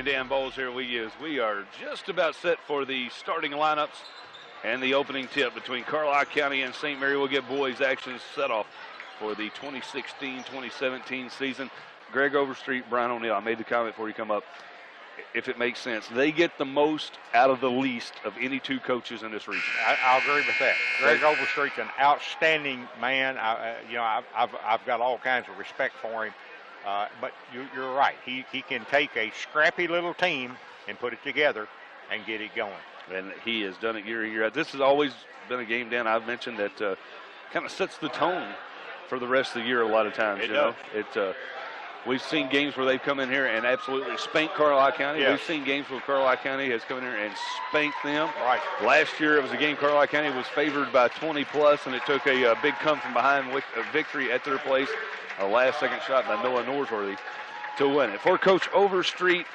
and Dan Bowles here with you as we are just about set for the starting lineups and the opening tip between Carlisle County and St. Mary. We'll get boys action set off for the 2016-2017 season. Greg Overstreet, Brian O'Neill, I made the comment before you come up, if it makes sense, they get the most out of the least of any two coaches in this region. I'll agree with that. Greg Overstreet's an outstanding man. I've got all kinds of respect for him. But you're right. He can take a scrappy little team and put it together and get it going. And he has done it year in, year out. This has always been a game, Dan, I've mentioned that kind of sets the tone for the rest of the year a lot of times. It does. We've seen games where they've come in here and absolutely spanked Carlisle County. Yes. We've seen games where Carlisle County has come in here and spanked them. Right. Last year it was a game Carlisle County was favored by 20+, and it took a big come from behind victory at their place. A last-second shot by Noah Norsworthy to win it. For Coach Overstreet,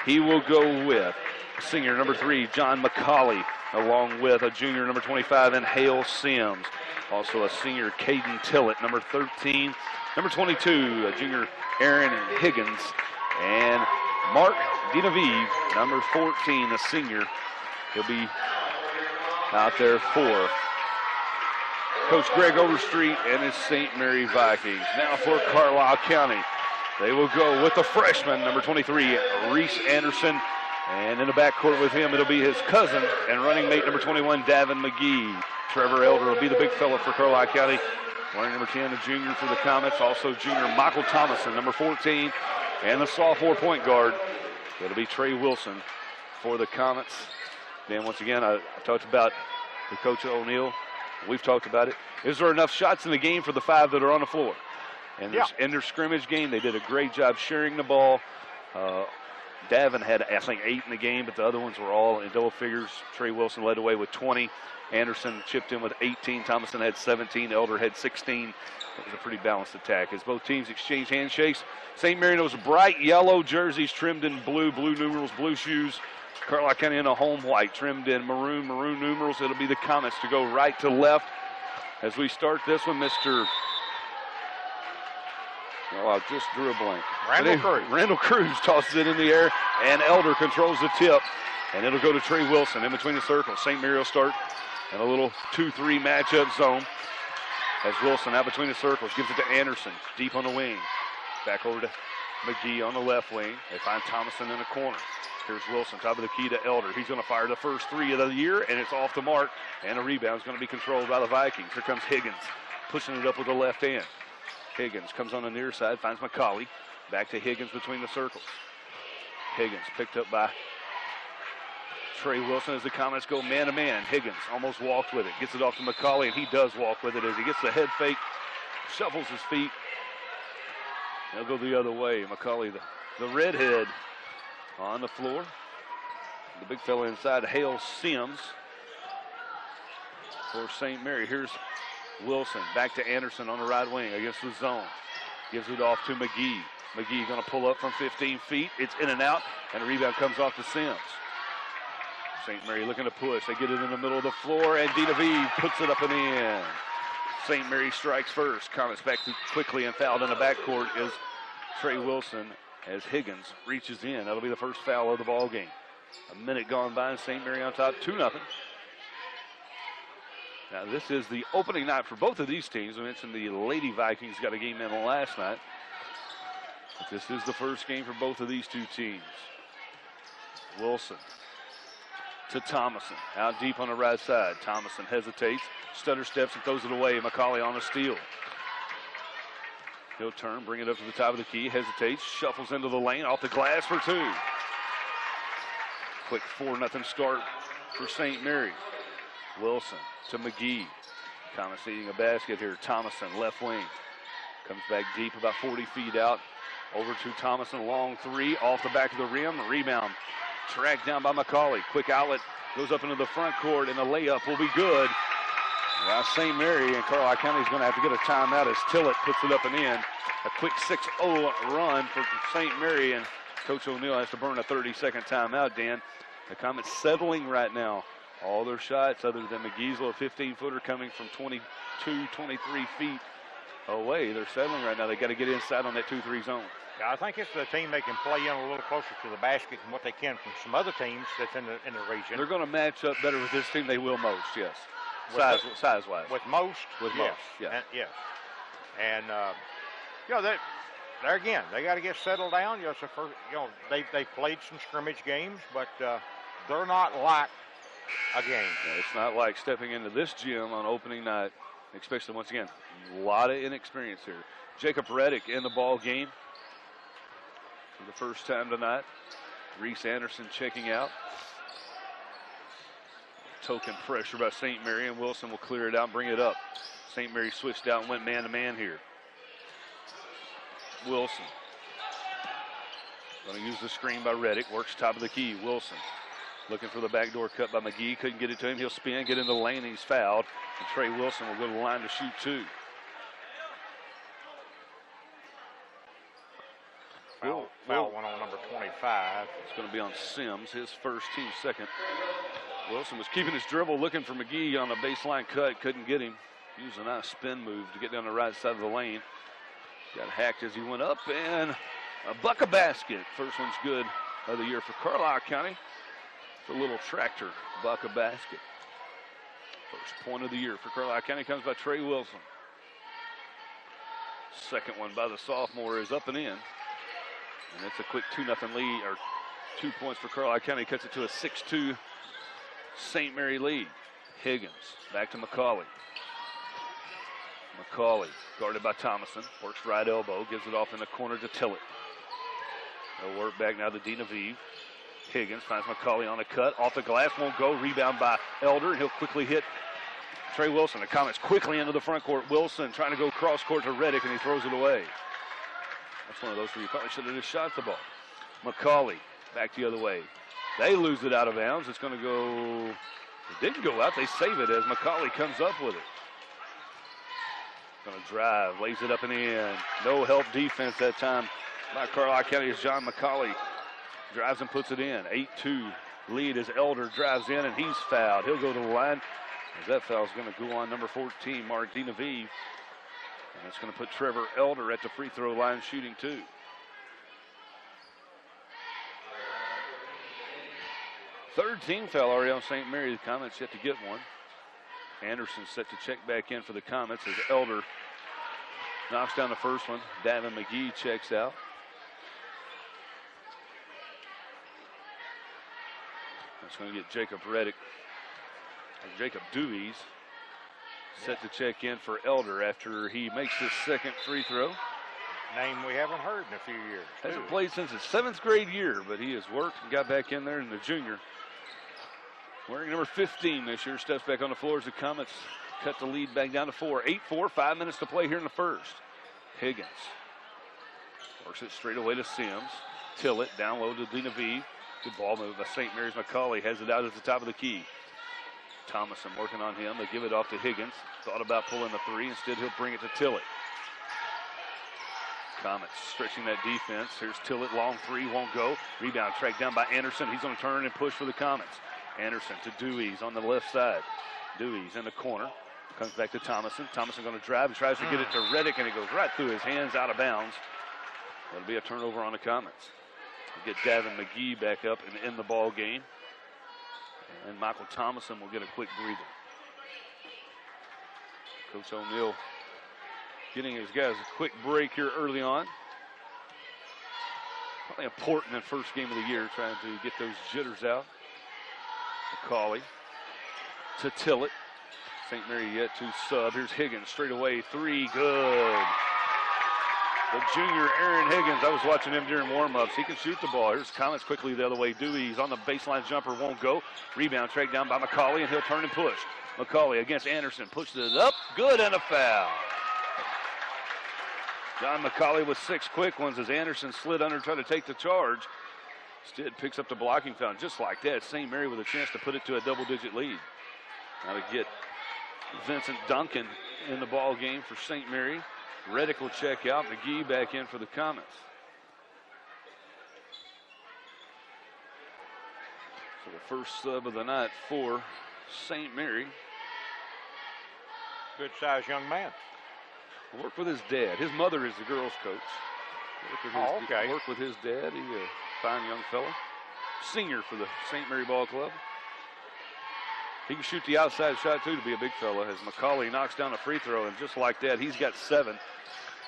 he will go with senior number 3, John McCauley, along with a junior number 25, and Hale Sims. Also a senior, Caden Tillett, number 13. Number 22, a junior, Aaron Higgins. And Mark Dinaviv, number 14, a senior. He'll be out there for Coach Greg Overstreet and his St. Mary Vikings. Now for Carlisle County, they will go with the freshman, number 23, Reese Anderson. And in the backcourt with him, it'll be his cousin and running mate, number 21, Davin McGee. Trevor Elder will be the big fella for Carlisle County. Wearing number 10, a junior for the Comets. Also junior Michael Thomason, number 14. And the sophomore point guard, it'll be Trey Wilson for the Comets. Dan, once again, I talked about the Coach O'Neill. We've talked about it. Is there enough shots in the game for the 5 that are on the floor? And in their scrimmage game, they did a great job sharing the ball. Davin had, I think, 8 in the game, but the other ones were all in double figures. Trey Wilson led away with 20. Anderson chipped in with 18. Thomason had 17. Elder had 16. It was a pretty balanced attack as both teams exchanged handshakes. St. Mary knows bright yellow jerseys trimmed in blue numerals, blue shoes. Carlisle County in a home white, trimmed in maroon numerals. It'll be the Comets to go right to left. As we start this one, Mr. Oh, I just drew a blank. Randall Cruz tosses it in the air, and Elder controls the tip. And it'll go to Trey Wilson in between the circles. St. Mary will start in a little 2-3 matchup zone. As Wilson out between the circles, gives it to Anderson, deep on the wing. Back over to McGee on the left wing. They find Thomason in the corner. Here's Wilson, top of the key to Elder. He's going to fire the first 3 of the year, and it's off the mark. And a rebound is going to be controlled by the Vikings. Here comes Higgins, pushing it up with the left hand. Higgins comes on the near side, finds McCauley. Back to Higgins between the circles. Higgins picked up by Trey Wilson as the Comets go man-to-man. Higgins almost walked with it. Gets it off to McCauley, and he does walk with it as he gets the head fake, shuffles his feet. He'll go the other way. McCauley, the redhead, on the floor. The big fella inside, Hale Sims for St. Mary. Here's Wilson back to Anderson on the right wing against the zone. Gives it off to McGee. McGee going to pull up from 15 feet. It's in and out, and the rebound comes off to Sims. St. Mary looking to push. They get it in the middle of the floor, and Dinaviv puts it up and in. St. Mary strikes first. Comets back quickly, and fouled in the backcourt is Trey Wilson as Higgins reaches in. That'll be the first foul of the ball game. A minute gone by, and St. Mary on top, 2-0. Now, this is the opening night for both of these teams. I mentioned the Lady Vikings got a game in last night. But this is the first game for both of these two teams. Wilson to Thomason, out deep on the right side. Thomason hesitates, stutter steps, and throws it away. McCauley on a steal. He'll turn, bring it up to the top of the key, hesitates, shuffles into the lane, off the glass for 2. Quick 4-0 start for St. Mary. Wilson to McGee. Comets needing a basket here. Thomason, left wing. Comes back deep, about 40 feet out. Over to Thomason, long 3, off the back of the rim. Rebound tracked down by McCauley. Quick outlet, goes up into the front court, and the layup will be good. Now St. Mary and Carlisle County is going to have to get a timeout as Tillett puts it up and in. A quick 6-0 run for St. Mary, and Coach O'Neill has to burn a 30-second timeout, Dan. The Comets settling right now. All their shots, other than McGee's little 15-footer coming from 22, 23 feet away. They're settling right now. They got to get inside on that 2-3 zone. Yeah, I think it's the team they can play in a little closer to the basket than what they can from some other teams that's in the region. They're going to match up better with this team. They will most, yes. Size-wise. With most? With yes. most, yeah. Yes. And, you know, there again, they got to get settled down. You know, they've played some scrimmage games, but they're not like a game. Yeah, it's not like stepping into this gym on opening night, especially once again, a lot of inexperience here. Jacob Reddick in the ball game for the first time tonight. Reese Anderson checking out. Token pressure by St. Mary, and Wilson will clear it out and bring it up. St. Mary switched out and went man-to-man here. Wilson going to use the screen by Reddick. Works top of the key. Wilson looking for the backdoor cut by McGee. Couldn't get it to him. He'll spin, get into the lane, and he's fouled. And Trey Wilson will go to the line to shoot two. Foul one on number 25. It's going to be on Sims, his first, team second. Wilson was keeping his dribble, looking for McGee on a baseline cut. Couldn't get him. Used a nice spin move to get down the right side of the lane. Got hacked as he went up, and a bucket basket. First one's good of the year for Carlisle County. It's a little tractor bucket basket. First point of the year for Carlisle County comes by Trey Wilson. Second one by the sophomore is up and in. And it's a quick 2-0 lead, or 2 points for Carlisle County. Cuts it to a 6-2 St. Mary lead. Higgins back to McCauley. McCauley guarded by Thomason. Works right elbow, gives it off in the corner to Tillett. They'll work back now to Dean Aviv. Higgins finds McCauley on the cut. Off the glass, won't go. Rebound by Elder, and he'll quickly hit Trey Wilson. The Comets quickly into the front court. Wilson trying to go cross court to Reddick, and he throws it away. That's one of those where you probably should have just shot the ball. McCauley back the other way. They lose it out of bounds. It's going to go, it didn't go out. They save it as McCauley comes up with it. Going to drive, lays it up and in. No help defense that time by Carlisle County as John McCauley drives and puts it in. 8-2 lead as Elder drives in, and he's fouled. He'll go to the line. As that foul is going to go on number 14, Martina Aviv. And it's going to put Trevor Elder at the free throw line shooting two. Third team foul already on St. Mary. The Comets yet to get one. Anderson set to check back in for the Comets as Elder knocks down the first one. Davin McGee checks out. That's going to get Jacob Reddick, or Jacob Dewey's, set to check in for Elder after he makes his second free throw. Name we haven't heard in a few years. Hasn't played since his 7th grade year, but he has worked and got back in there in the junior. Wearing number 15 this year, steps back on the floor as the Comets cut the lead back down to 4. 8-4, 5 minutes to play here in the first. Higgins works it straight away to Sims. Tillett down low to Dina V. Good ball move by St. Mary's McCauley. Has it out at the top of the key. Thomason working on him. They give it off to Higgins. Thought about pulling the three. Instead, he'll bring it to Tillett. Comets stretching that defense. Here's Tillett, long three, won't go. Rebound tracked down by Anderson. He's going to turn and push for the Comets. Anderson to Dewey's on the left side. Dewey's in the corner. Comes back to Thomason. Thomason going to drive and tries to get it to Reddick, and it goes right through his hands, out of bounds. That'll be a turnover on the Comets. We'll get Davin McGee back up and in the ball game. And Michael Thomason will get a quick breather. Coach O'Neill getting his guys a quick break here early on. Probably important in first game of the year, trying to get those jitters out. McCauley to Tillett. St. Mary yet to sub. Here's Higgins straight away. Three, good. The junior Aaron Higgins, I was watching him during warm-ups. He can shoot the ball. Here's Comets quickly the other way. Dewey's on the baseline jumper, won't go. Rebound tracked down by McCauley, and he'll turn and push. McCauley against Anderson, pushes it up, good, and a foul. John McCauley with 6 quick ones as Anderson slid under, tried to take the charge. Instead picks up the blocking foul. Just like that, St. Mary with a chance to put it to a double-digit lead. Now to get Vincent Duncan in the ball game for St. Mary. Reddick will check out. McGee back in for the Comets. So the first sub of the night for St. Mary. Good-sized young man. Worked with his dad. His mother is the girls' coach. Worked with his dad. He's a fine young fella. Senior for the St. Mary Ball Club. He can shoot the outside shot, too, to be a big fella, as McCauley knocks down a free throw, and just like that, he's got 7.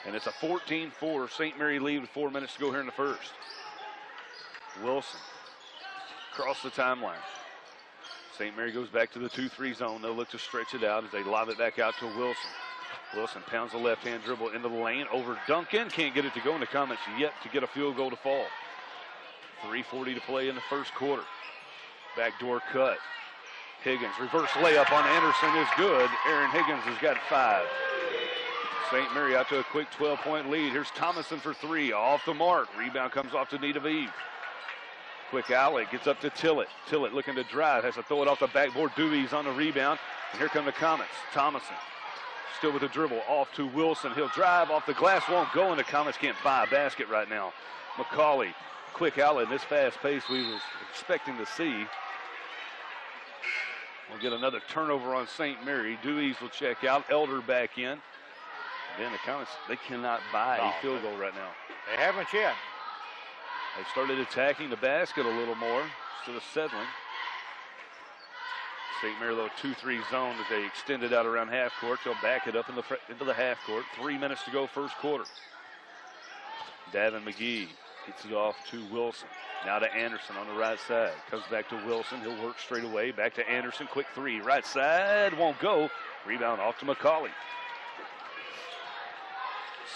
And it's a 14-4 St. Mary lead with 4 minutes to go here in the first. Wilson across the timeline. St. Mary goes back to the 2-3 zone. They'll look to stretch it out as they lob it back out to Wilson. Wilson pounds the left-hand dribble into the lane over Duncan. Can't get it to go in the comments yet to get a field goal to fall. 3:40 to play in the first quarter. Backdoor cut. Higgins, reverse layup on Anderson is good. Aaron Higgins has got 5. St. Mary out to a quick 12-point lead. Here's Thomason for 3, off the mark. Rebound comes off to Nidaviv. Quick alley, gets up to Tillett. Tillett looking to drive, has to throw it off the backboard. Dewey's on the rebound, and here come the Comets. Thomason still with the dribble, off to Wilson. He'll drive off the glass, won't go, and the Comets can't buy a basket right now. McCauley, quick alley in this fast pace we was expecting to see. We'll get another turnover on St. Mary. Dewey's will check out. Elder back in. Then the Comets, they cannot buy a field goal right now. They haven't yet. They started attacking the basket a little more instead of settling. St. Mary, little 2-3 zone as they extend it out around half court. They'll back it up into the half court. 3 minutes to go first quarter. Davin McGee gets it off to Wilson. Now to Anderson on the right side. Comes back to Wilson. He'll work straight away. Back to Anderson. Quick 3. Right side. Won't go. Rebound off to McCauley.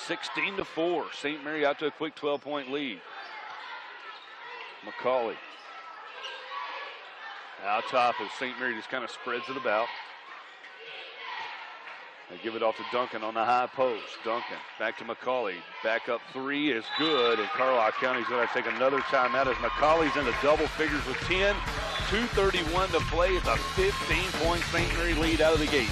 16-4. St. Mary out to a quick 12-point lead. McCauley. Out top as St. Mary just kind of spreads it about. They give it off to Duncan on the high post. Duncan back to McCauley. Back up 3 is good, and Carlisle County's going to take another timeout as McCauley's in the double figures with 10. 2:31 to play. It's a 15-point St. Mary lead out of the gate.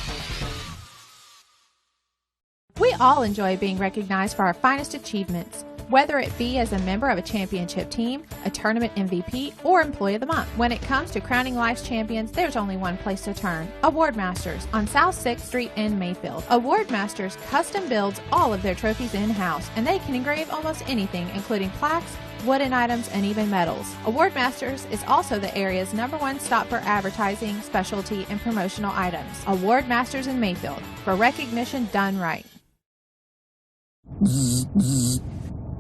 We all enjoy being recognized for our finest achievements, whether it be as a member of a championship team, a tournament MVP, or Employee of the Month. When it comes to crowning life's champions, there's only one place to turn: Award Masters on South 6th Street in Mayfield. Award Masters custom builds all of their trophies in-house, and they can engrave almost anything, including plaques, wooden items, and even medals. Award Masters is also the area's #1 stop for advertising, specialty, and promotional items. Award Masters in Mayfield, for recognition done right.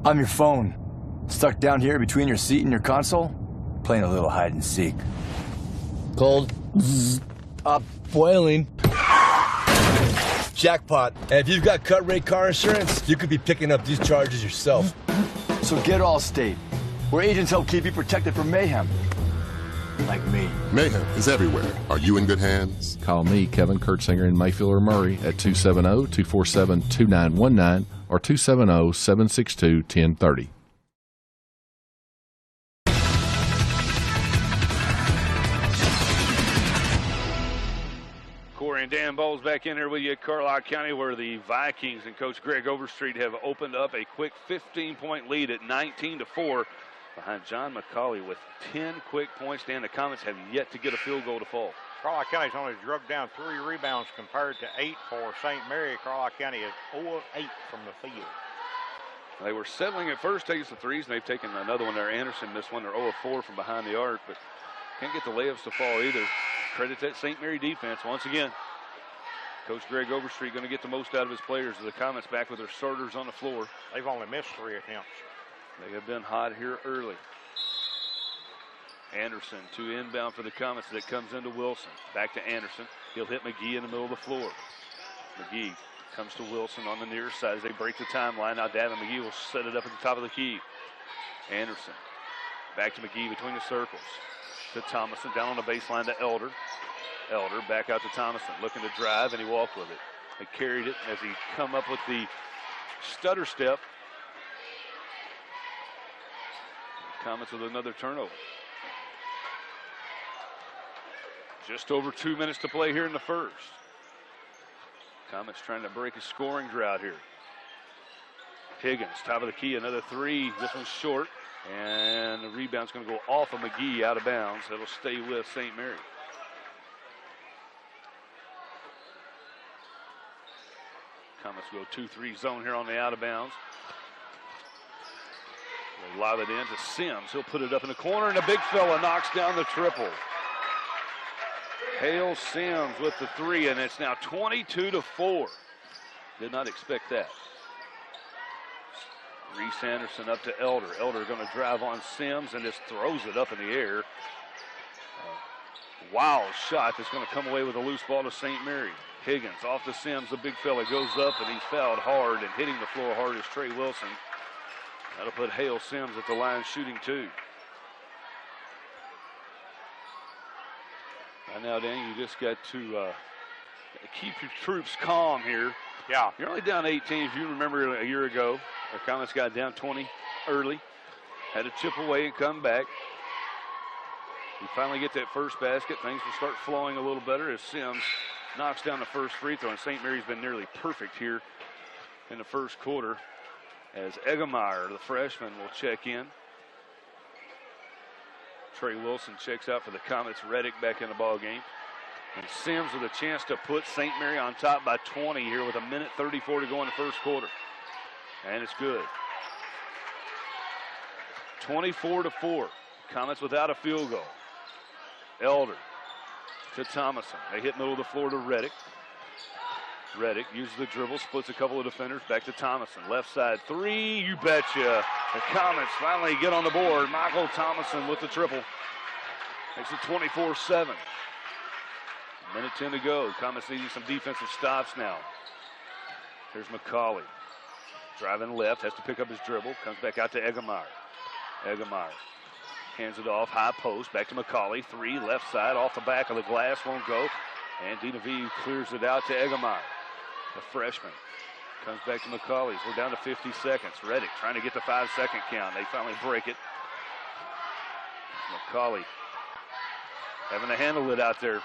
I'm your phone. Stuck down here between your seat and your console? Playing a little hide and seek. Cold. Boiling. Jackpot. And if you've got cut rate car insurance, you could be picking up these charges yourself. So get Allstate, where agents help keep you protected from mayhem. Like me. Mayhem is everywhere. Are you in good hands? Call me, Kevin Kurtzinger, in Mayfield or Murray at 270-247-2919 or 270-762-1030. Corey and Dan Bowles back in here with you at Carlisle County, where the Vikings and Coach Greg Overstreet have opened up a quick 15-point lead at 19-4 behind John McCauley with 10 quick points. Dan, the Comets have yet to get a field goal to fall. Carlisle County's only drugged down 3 rebounds compared to 8 for St. Mary. Carlisle County is 0 of 8 from the field. They were settling at first, taking some threes, and they've taken another one there. Anderson missed one. They're 0 of 4 from behind the arc, but can't get the layups to fall either. Credit that St. Mary defense once again. Coach Greg Overstreet going to get the most out of his players as the Comets back with their starters on the floor. They've only missed 3 attempts. They have been hot here early. Anderson to inbound for the Comets that comes into Wilson. Back to Anderson. He'll hit McGee in the middle of the floor. McGee comes to Wilson on the near side as they break the timeline. Now Davin McGee will set it up at the top of the key. Anderson back to McGee between the circles. To Thomason down on the baseline to Elder. Elder back out to Thomason looking to drive, and he walked with it. They carried it as he come up with the stutter step. Comets with another turnover. Just over 2 minutes to play here in the first. Comets trying to break a scoring drought here. Higgins, top of the key, another 3. This one's short, and the rebound's going to go off of McGee out of bounds. It'll stay with St. Mary. Comets go 2-3 zone here on the out of bounds. They lob it in to Sims. He'll put it up in the corner, and the big fella knocks down the triple. Hale Sims with the three, and it's now 22-4. Did not expect that. Reese Anderson up to Elder. Elder going to drive on Sims and just throws it up in the air. Wild shot that's going to come away with a loose ball to St. Mary. Higgins off to Sims. The big fella goes up, and he's fouled hard, and hitting the floor hard is Trey Wilson. That'll put Hale Sims at the line shooting 2. Right now, Dan, you just got to keep your troops calm here. Yeah. You're only down 18. If you remember a year ago, the Comets got down 20 early, had to chip away and come back. You finally get that first basket. Things will start flowing a little better as Sims knocks down the first free throw. And St. Mary's been nearly perfect here in the first quarter as Eggemeyer, the freshman, will check in. Trey Wilson checks out for the Comets. Reddick back in the ball game. And Sims with a chance to put St. Mary on top by 20 here with 1:34 to go in the first quarter. And it's good. 24-4. Comets without a field goal. Elder to Thomason. They hit middle of the floor to Reddick. Reddick uses the dribble, splits a couple of defenders, back to Thomason. Left side three, you betcha. The Comets finally get on the board. Michael Thomason with the triple. Makes it 24-7. 1:10 to go. Comets needing some defensive stops now. Here's McCauley. Driving left, has to pick up his dribble. Comes back out to Eggemeyer. Eggemeyer hands it off, high post, back to McCauley. Three, left side, off the back of the glass, won't go. And Dinaviv clears it out to Eggemeyer. The freshman comes back to McCauley. We're down to 50 seconds. Reddick trying to get the 5-second count. They finally break it. McCauley having to handle it out there.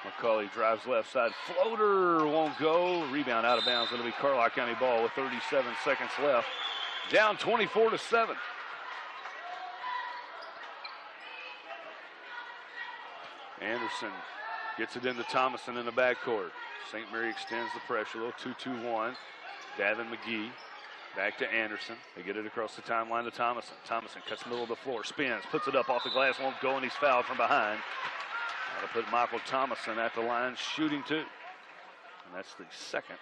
McCauley drives left side. Floater won't go. Rebound out of bounds. It'll be Carlisle County ball with 37 seconds left. Down 24-7. Anderson gets it into Thomason in the backcourt. St. Mary extends the pressure. A little 2-2-1. Davin McGee back to Anderson. They get it across the timeline to Thomason. Thomason cuts the middle of the floor, spins, puts it up off the glass, won't go, and he's fouled from behind. That'll put Michael Thomason at the line shooting 2. And that's the second.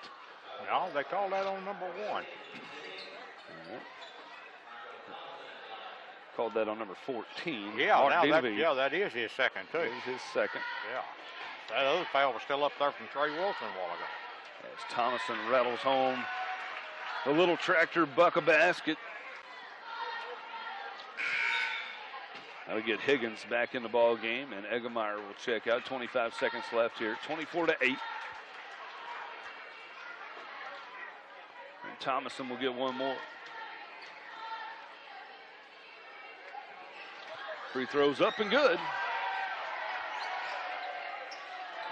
No, they called that on number 1. Called that on number 14. Yeah, that is his second, too. That is his second. Yeah. That other foul was still up there from Trey Wilson a while ago. As Thomason rattles home the little tractor bucket basket. That'll get Higgins back in the ball game, and Eggemeyer will check out. 25 seconds left here. 24-8. And Thomason will get one more. Free throws up and good.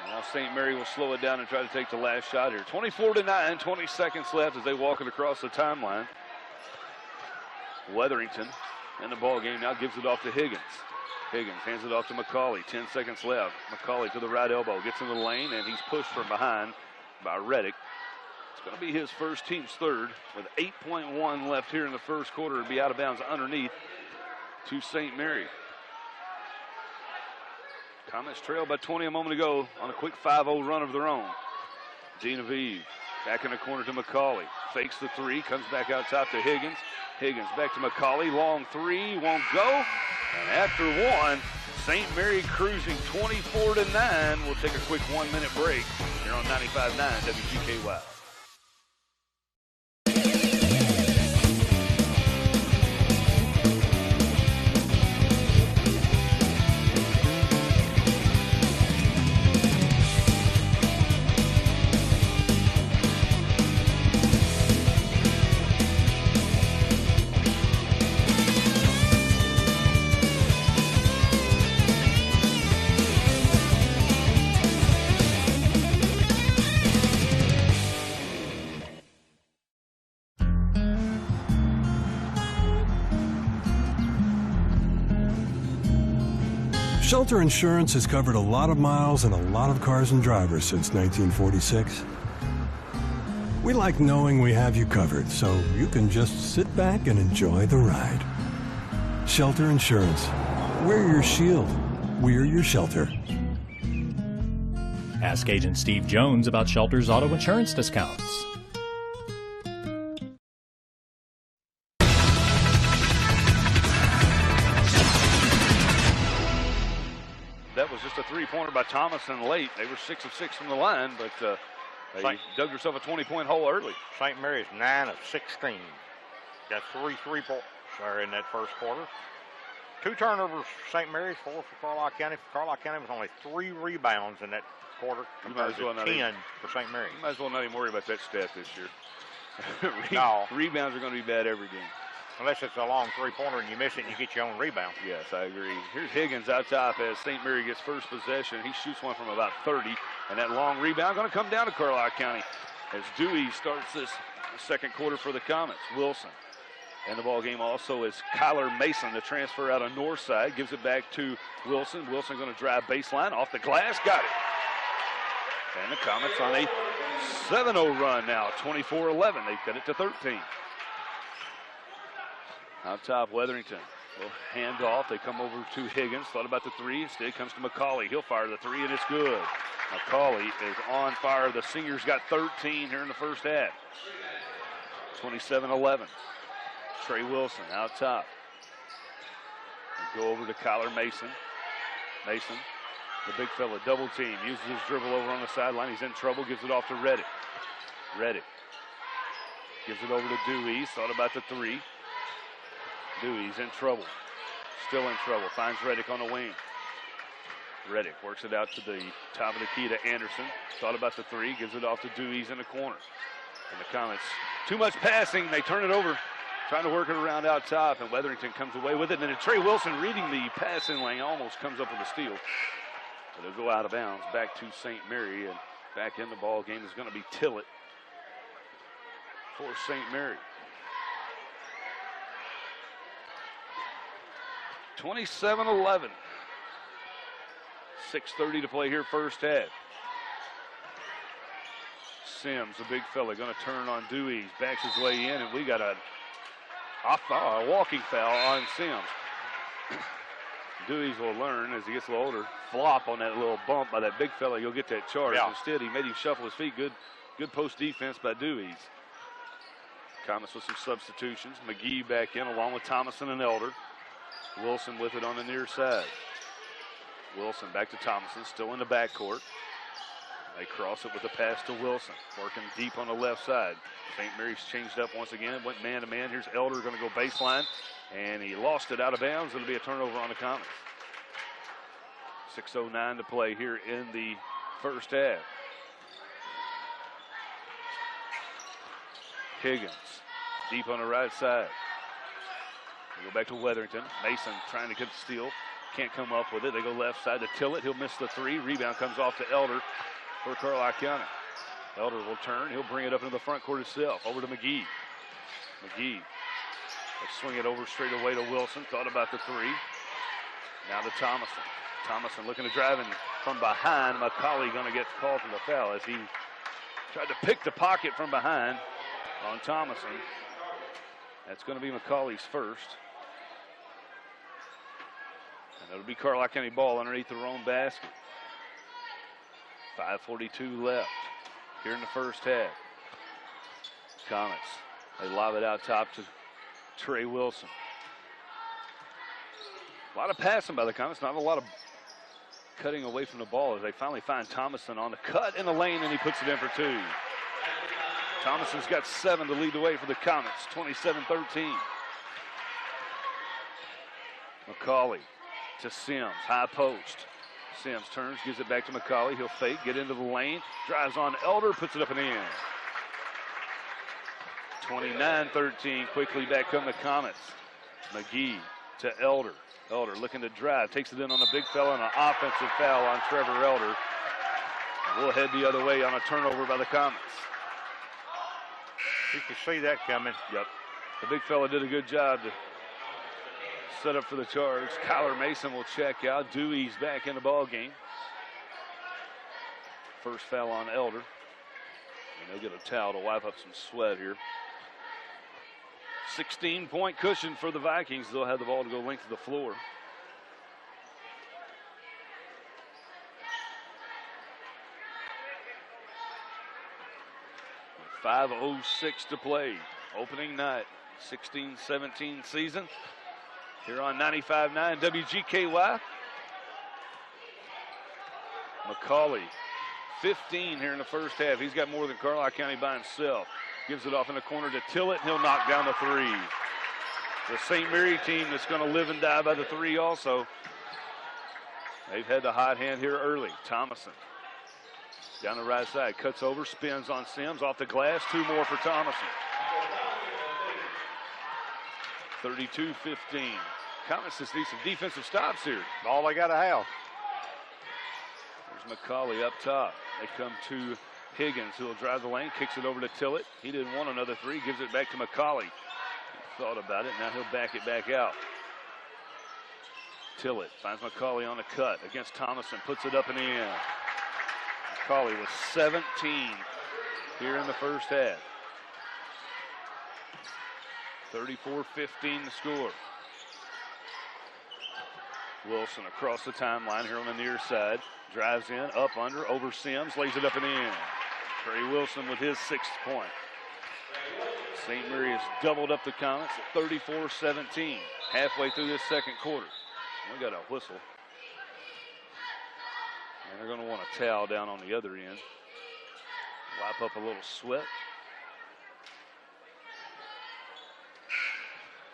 Now St. Mary will slow it down and try to take the last shot here. 24-9, 20 seconds left as they walk it across the timeline. Weatherington in the ball game now gives it off to Higgins. Higgins hands it off to McCauley. 10 seconds left. McCauley to the right elbow. Gets in the lane, and he's pushed from behind by Reddick. It's going to be his first, team's third. With 8.1 left here in the first quarter, it'll be out of bounds underneath to St. Mary. Comets trailed by 20 a moment ago on a quick 5-0 run of their own. Dinaviv back in the corner to McCauley. Fakes the three, comes back out top to Higgins. Higgins back to McCauley. Long three, won't go. And after one, St. Mary cruising 24-9. We'll take a quick 1-minute break here on 95.9 WGKY. Shelter Insurance has covered a lot of miles and a lot of cars and drivers since 1946. We like knowing we have you covered, so you can just sit back and enjoy the ride. Shelter Insurance. We're your shield. We're your shelter. Ask Agent Steve Jones about Shelter's auto insurance discounts. That was just a three-pointer by Thomason late. They were 6 of 6 from the line, but they dug themselves a 20-point hole early. St. Mary's 9 of 16. Got 3 3-pointers there in that first quarter. 2 turnovers for St. Mary's, 4 for Carlisle County. For Carlisle County was only 3 rebounds in that quarter compared to 10 for St. Mary's. You might as well not even worry about that stat this year. No. Rebounds are going to be bad every game. Unless it's a long three-pointer and you miss it and you get your own rebound. Yes, I agree. Here's Higgins out top as St. Mary gets first possession. He shoots one from about 30, and that long rebound going to come down to Carlisle County as Dewey starts this second quarter for the Comets. Wilson. And the ball game also is Kyler Mason, the transfer out of Northside, gives it back to Wilson. Wilson going to drive baseline off the glass, got it. And the Comets on a 7-0 run now, 24-11. They cut it to 13. Out top, Weatherington will hand off. They come over to Higgins. Thought about the three. Instead, comes to McCauley. He'll fire the three, and it's good. McCauley is on fire. The seniors got 13 here in the first half. 27-11. Trey Wilson out top. They go over to Kyler Mason. Mason, the big fella, double team. Uses his dribble over on the sideline. He's in trouble. Gives it off to Reddick. Reddick gives it over to Dewey. Thought about the three. Dewey's in trouble. Still in trouble. Finds Reddick on the wing. Reddick works it out to the top of the key to Anderson. Thought about the three. Gives it off to Dewey's in the corner. And the Comets, too much passing. They turn it over. Trying to work it around out top. And Weatherington comes away with it. And then Trey Wilson, reading the passing lane, almost comes up with a steal. But it'll go out of bounds back to St. Mary. And back in the ball game is going to be Tillett for St. Mary. 27-11. 6:30 to play here first half. Sims, the big fella, going to turn on Dewey. Backs his way in, and we got a walking foul on Sims. Dewey's will learn as he gets a little older. Flop on that little bump by that big fella. You'll get that charge. Yeah. Instead, he made him shuffle his feet. Good post defense by Dewey's. Comets with some substitutions. McGee back in along with Thomason and Elder. Wilson with it on the near side. Wilson back to Thomason, still in the backcourt. They cross it with a pass to Wilson, working deep on the left side. St. Mary's changed up once again, went man-to-man. Here's Elder going to go baseline, and he lost it out of bounds. It'll be a turnover on the Comets. 6:09 to play here in the first half. Higgins, deep on the right side. They go back to Weatherington. Mason trying to get the steal. Can't come up with it. They go left side to Tillett. He'll miss the three. Rebound comes off to Elder for Carlisle County. Elder will turn. He'll bring it up into the front court himself. Over to McGee. McGee. They swing it over straight away to Wilson. Thought about the three. Now to Thomason. Thomason looking to drive in from behind. McCauley going to get called for the foul as he tried to pick the pocket from behind on Thomason. That's going to be McCauley's first. And it'll be Carlisle County ball underneath their own basket. 5:42 left here in the first half. Comets, they lob it out top to Trey Wilson. A lot of passing by the Comets, not a lot of cutting away from the ball as they finally find Thomason on the cut in the lane, and he puts it in for two. Thomason's got 7 to lead the way for the Comets, 27-13. McCauley to Sims, high post. Sims turns, gives it back to McCauley. He'll fake, get into the lane, drives on Elder, puts it up and in. 29-13, quickly back come the Comets. McGee to Elder. Elder looking to drive, takes it in on a big fella, and an offensive foul on Trevor Elder. And we'll head the other way on a turnover by the Comets. You can see that coming. Yep. The big fella did a good job to set up for the charge. Kyler Mason will check out. Dewey's back in the ball game. First foul on Elder. And they'll get a towel to wipe up some sweat here. 16-point cushion for the Vikings. They'll have the ball to go length of the floor. With 5:06 to play. Opening night, 16-17 season. Here on 95.9 WGKY. McCauley, 15 here in the first half. He's got more than Carlisle County by himself. Gives it off in the corner to Tillett, and he'll knock down the three. The St. Mary team that's going to live and die by the three also. They've had the hot hand here early. Thomason down the right side, cuts over, spins on Sims, off the glass, 2 more for Thomason. 32-15. Comets just need some defensive stops here. All they got to have. There's McCauley up top. They come to Higgins, who will drive the lane, kicks it over to Tillett. He didn't want another three, gives it back to McCauley. He thought about it, now he'll back it back out. Tillett finds McCauley on the cut against Thomason, puts it up and in. McCauley was 17 here in the first half. 34-15 the score. Wilson across the timeline here on the near side. Drives in, up under, over Sims, lays it up and in. Trey Wilson with his 6th point. St. Mary has doubled up the Comets at 34-17. Halfway through this second quarter. We got a whistle. And they're going to want a towel down on the other end. Wipe up a little sweat.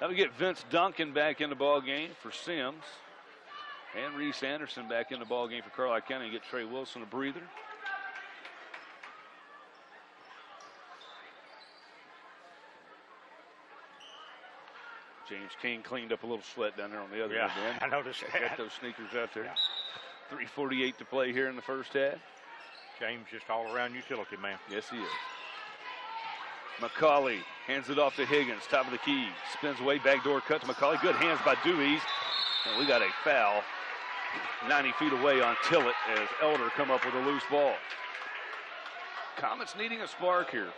Now we get Vince Duncan back in the ball game for Sims. And Reese Anderson back in the ball game for Carlisle County and get Trey Wilson a breather. James King cleaned up a little sweat down there on the other end. I noticed that. Got those sneakers out there. Yeah. 3:48 to play here in the first half. James just all around utility man. Yes, he is. McCauley hands it off to Higgins, top of the key. Spins away, backdoor cut to McCauley. Good hands by Dewey's. And we got a foul 90 feet away on Tillett as Elder come up with a loose ball. Comets needing a spark here.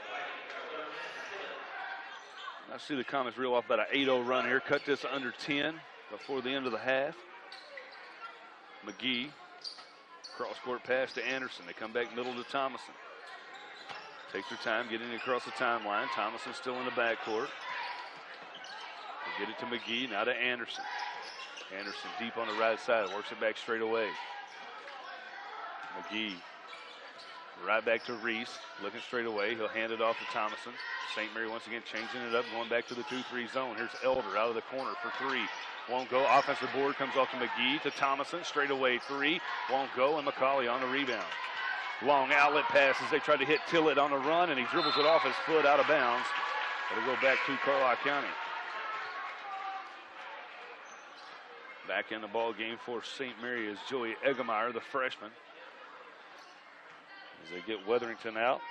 I see the Comets reel off about an 8-0 run here. Cut this under 10 before the end of the half. McGee, cross-court pass to Anderson. They come back middle to Thomason. Take their time getting across the timeline. Thomason still in the backcourt. They get it to McGee, now to Anderson. Anderson deep on the right side, works it back straight away. McGee, right back to Reese, looking straight away. He'll hand it off to Thomason. St. Mary once again changing it up, going back to the 2-3 zone. Here's Elder out of the corner for three. Won't go. Offensive board comes off to McGee to Thomason. Straight away three. Won't go, and McCauley on the rebound. Long outlet passes. They tried to hit Tillett on the run, and he dribbles it off his foot out of bounds. It'll go back to Carlisle County. Back in the ball game for St. Mary is Joey Eggemeyer, the freshman. As they get Weatherington out.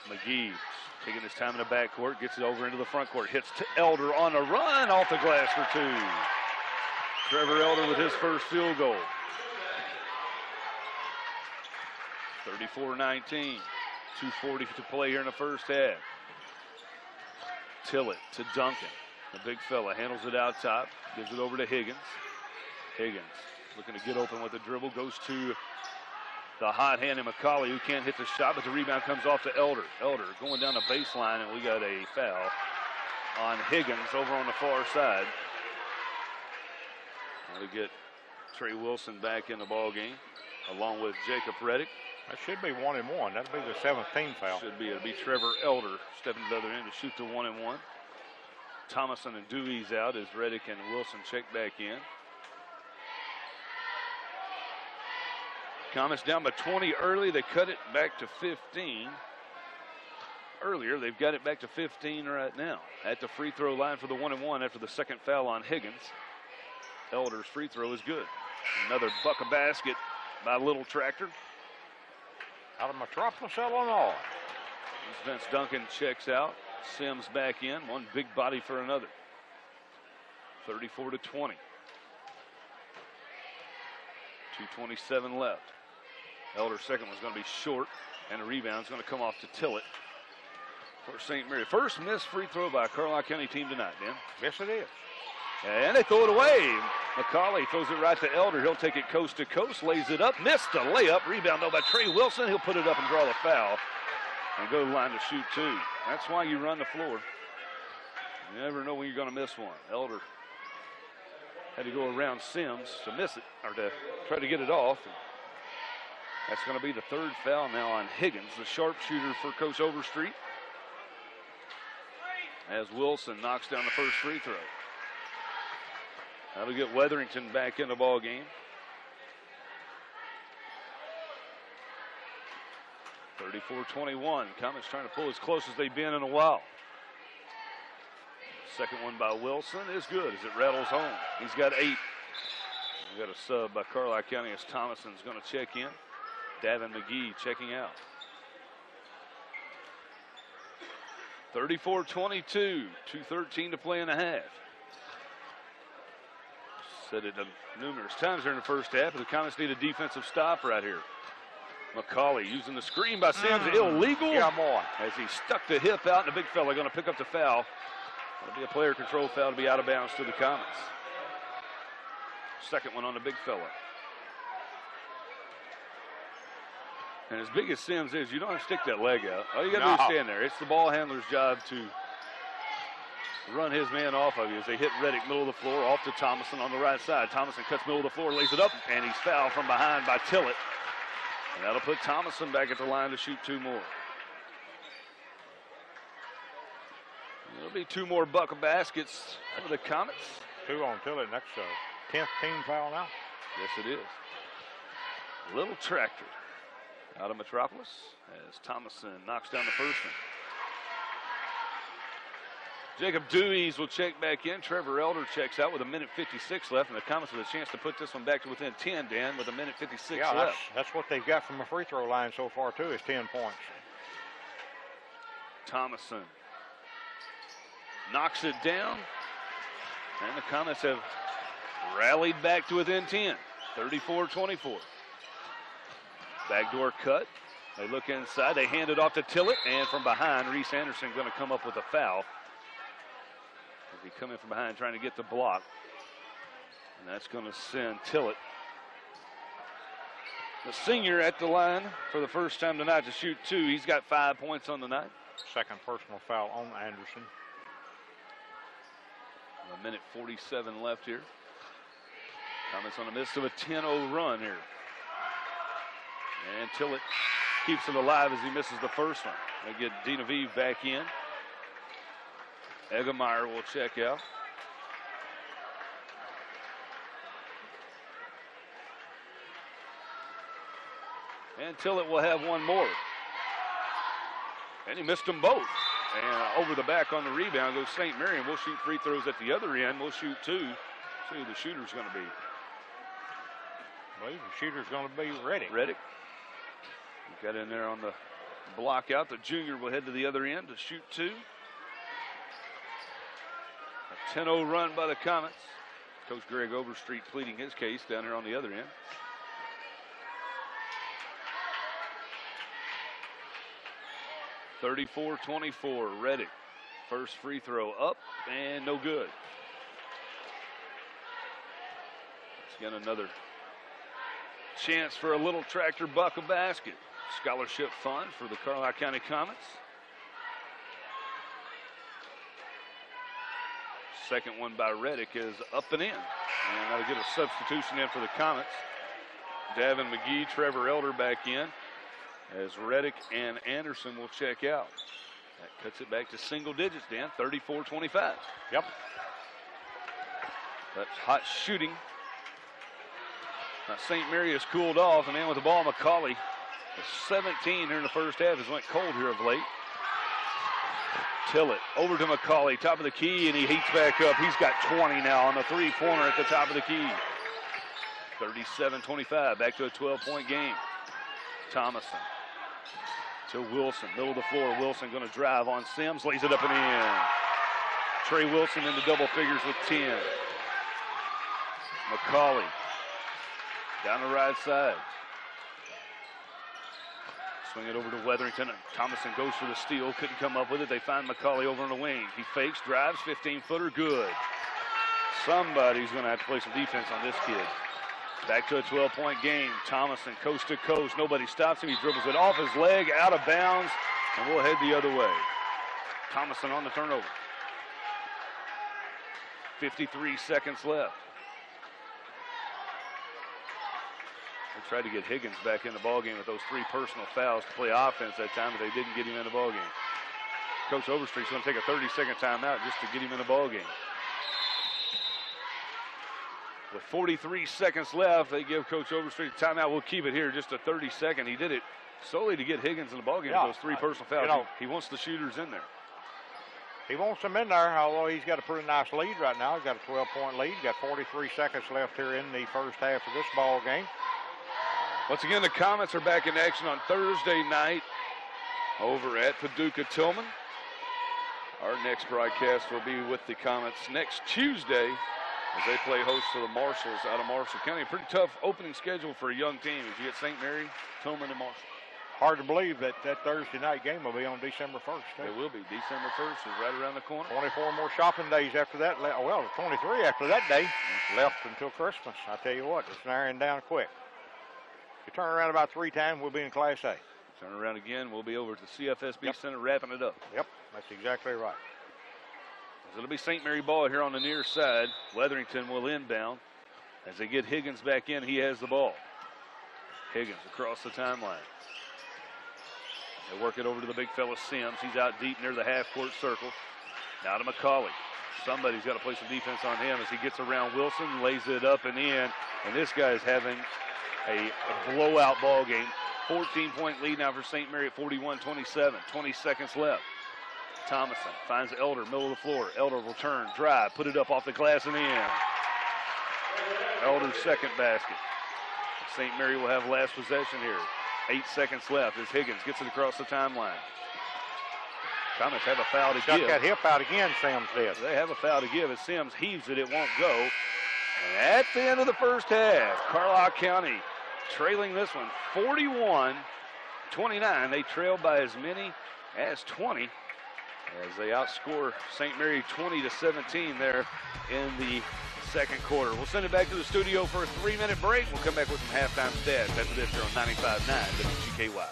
McGee taking his time in the backcourt, gets it over into the front court, hits to Elder on a run, off the glass for two. Trevor Elder with his first field goal. 34-19, 2:40 to play here in the first half. Tillett to Duncan. The big fella handles it out top, gives it over to Higgins. Higgins looking to get open with the dribble, goes to the hot hand in McCauley, who can't hit the shot, but the rebound comes off to Elder. Elder going down the baseline, and we got a foul on Higgins over on the far side. And we get Trey Wilson back in the ball game, along with Jacob Reddick. That should be 1-1. That'll be the 17th foul. Should be. It'll be Trevor Elder stepping to the other end to shoot the 1-1. Thomason and Dewey's out as Reddick and Wilson check back in. Comets down by 20 early. They cut it back to 15. Earlier, they've got it back to 15 right now. At the free throw line for the 1-1 after the second foul on Higgins. Elder's free throw is good. Another bucket basket by Little Tractor. Out of Metropolis, Illinois. Vince Duncan checks out. Sims back in. One big body for another. 34-20. 2:27 left. Elder's second one's going to be short, and the rebound's going to come off to Tillett for St. Mary. First missed free throw by a Carlisle County team tonight, Dan. Yes, it is. And they throw it away. McCauley throws it right to Elder. He'll take it coast to coast, lays it up, missed a layup. Rebound, though, by Trey Wilson. He'll put it up and draw the foul and go to the line to shoot two. That's why you run the floor. You never know when you're going to miss one. Elder had to go around Sims to miss it, or to try to get it off. That's going to be the third foul now on Higgins, the sharpshooter for Coach Overstreet, as Wilson knocks down the first free throw. That'll get Weatherington back in the ball game. 34-21. Comets trying to pull as close as they've been in a while. Second one by Wilson is good as it rattles home. He's got 8. We've got a sub by Carlisle County as Thomason's going to check in. Davin McGee checking out. 34-22. 2:13 to play in the half. Said it numerous times during the first half, but the Comets need a defensive stop right here. McCauley using the screen by Sims. Illegal. Yeah, more. As he stuck the hip out, and the big fella going to pick up the foul. It'll be a player control foul to be out of bounds to the Comets. Second one on the big fella. And as big as Sims is, you don't have to stick that leg out. All you got to do is stand there. It's the ball handler's job to run his man off of you as they hit Reddick, middle of the floor, off to Thomason on the right side. Thomason cuts middle of the floor, lays it up, and he's fouled from behind by Tillett. And that'll put Thomason back at the line to shoot 2 more. There'll be 2 more bucket baskets for the Comets. 2 on Tillett. That's a 10th team foul now. Yes, it is. Little tractor out of Metropolis as Thomason knocks down the first one. Jacob Dewey's will check back in. Trevor Elder checks out with 1:56 left, and the Comets with a chance to put this one back to within 10, Dan, with 1:56 left. That's what they've got from the free throw line so far, too, is 10 points. Thomason knocks it down, and the Comets have rallied back to within 10, 34-24. Backdoor cut. They look inside. They hand it off to Tillett, and from behind, Reese Anderson going to come up with a foul. As he come in from behind trying to get the block. And that's going to send Tillett, the senior, at the line for the first time tonight to shoot 2. He's got 5 points on the night. Second personal foul on Anderson. 1:47 left here. Comets on the midst of a 10-0 run here. And Tillett keeps it alive as he misses the first one. They get Dinaviv back in. Eggemeyer will check out. And Tillett will have one more. And he missed them both. And over the back on the rebound goes St. Mary, and we'll shoot free throws at the other end. We'll shoot 2. See who the shooter's going to be. I believe the shooter's going to be Reddick. Reddick. Got in there on the block out. The junior will head to the other end to shoot 2. A 10-0 run by the Comets. Coach Greg Overstreet pleading his case down here on the other end. (34-24). Reddick. First free throw up and no good. Let's get another chance for a little tractor bucket basket. Scholarship fund for the Carlisle County Comets. Second one by Reddick is up and in. And that'll get a substitution in for the Comets. Davin McGee, Trevor Elder back in as Reddick and Anderson will check out. That cuts it back to single digits, Dan, 34-25. Yep. That's hot shooting. Now St. Mary has cooled off, and then with the ball, McCauley, 17 here in the first half, has went cold here of late. Tillett over to McCauley, top of the key, and he heats back up. He's got 20 now on the three-pointer at the top of the key. 37-25, back to a 12-point game. Thomason to Wilson, middle of the floor. Wilson going to drive on Sims, lays it up and in. Trey Wilson into double figures with 10. McCauley down the right side. Swing it over to Weatherington. And Thomason goes for the steal. Couldn't come up with it. They find McCauley over on the wing. He fakes, drives, 15-footer, good. Somebody's going to have to play some defense on this kid. Back to a 12-point game. Thomason coast to coast. Nobody stops him. He dribbles it off his leg, out of bounds, and we'll head the other way. Thomason on the turnover. 53 seconds left. They tried to get Higgins back in the ballgame with those 3 personal fouls to play offense that time, but they didn't get him in the ballgame. Coach Overstreet's going to take a 30-second timeout just to get him in the ballgame. With 43 seconds left, they give Coach Overstreet a timeout. We'll keep it here just a 30-second. He did it solely to get Higgins in the ballgame with those 3 personal fouls. He wants the shooters in there. He wants them in there, although he's got a pretty nice lead right now. He's got a 12-point lead. He's got 43 seconds left here in the first half of this ball game. Once again, the Comets are back in action on Thursday night over at Paducah Tillman. Our next broadcast will be with the Comets next Tuesday as they play host to the Marshalls out of Marshall County. A pretty tough opening schedule for a young team as you get St. Mary, Tillman, and Marshall. Hard to believe that Thursday night game will be on December 1st. It will be. December 1st is right around the corner. 24 more shopping days after that. Well, 23 after that day. Left until Christmas. I tell you what, it's narrowing down quick. You turn around about 3 times, we'll be in Class A. Turn around again, we'll be over at the CFSB Center wrapping it up. Yep, that's exactly right. It'll be St. Mary ball here on the near side. Weatherington will inbound. As they get Higgins back in, he has the ball. Higgins across the timeline. They work it over to the big fella Sims. He's out deep near the half-court circle. Now to McCauley. Somebody's got to play some defense on him as he gets around Wilson, lays it up and in. And this guy is having a blowout ball game. 14-point lead now for St. Mary at 41-27. 20 seconds left. Thomason finds Elder, middle of the floor. Elder will turn, drive, put it up off the glass and in. Elder's second basket. St. Mary will have last possession here. 8 seconds left as Higgins gets it across the timeline. Comets have a foul to give. Got that hip out again, Sims did. They have a foul to give as Sims heaves it. It won't go. And at the end of the first half, Carlisle County trailing this one 41-29. They trail by as many as 20 as they outscore St. Mary 20-17 there in the second quarter. We'll send it back to the studio for a 3-minute break. We'll come back with some halftime stats after this here on 95.9 WGKY.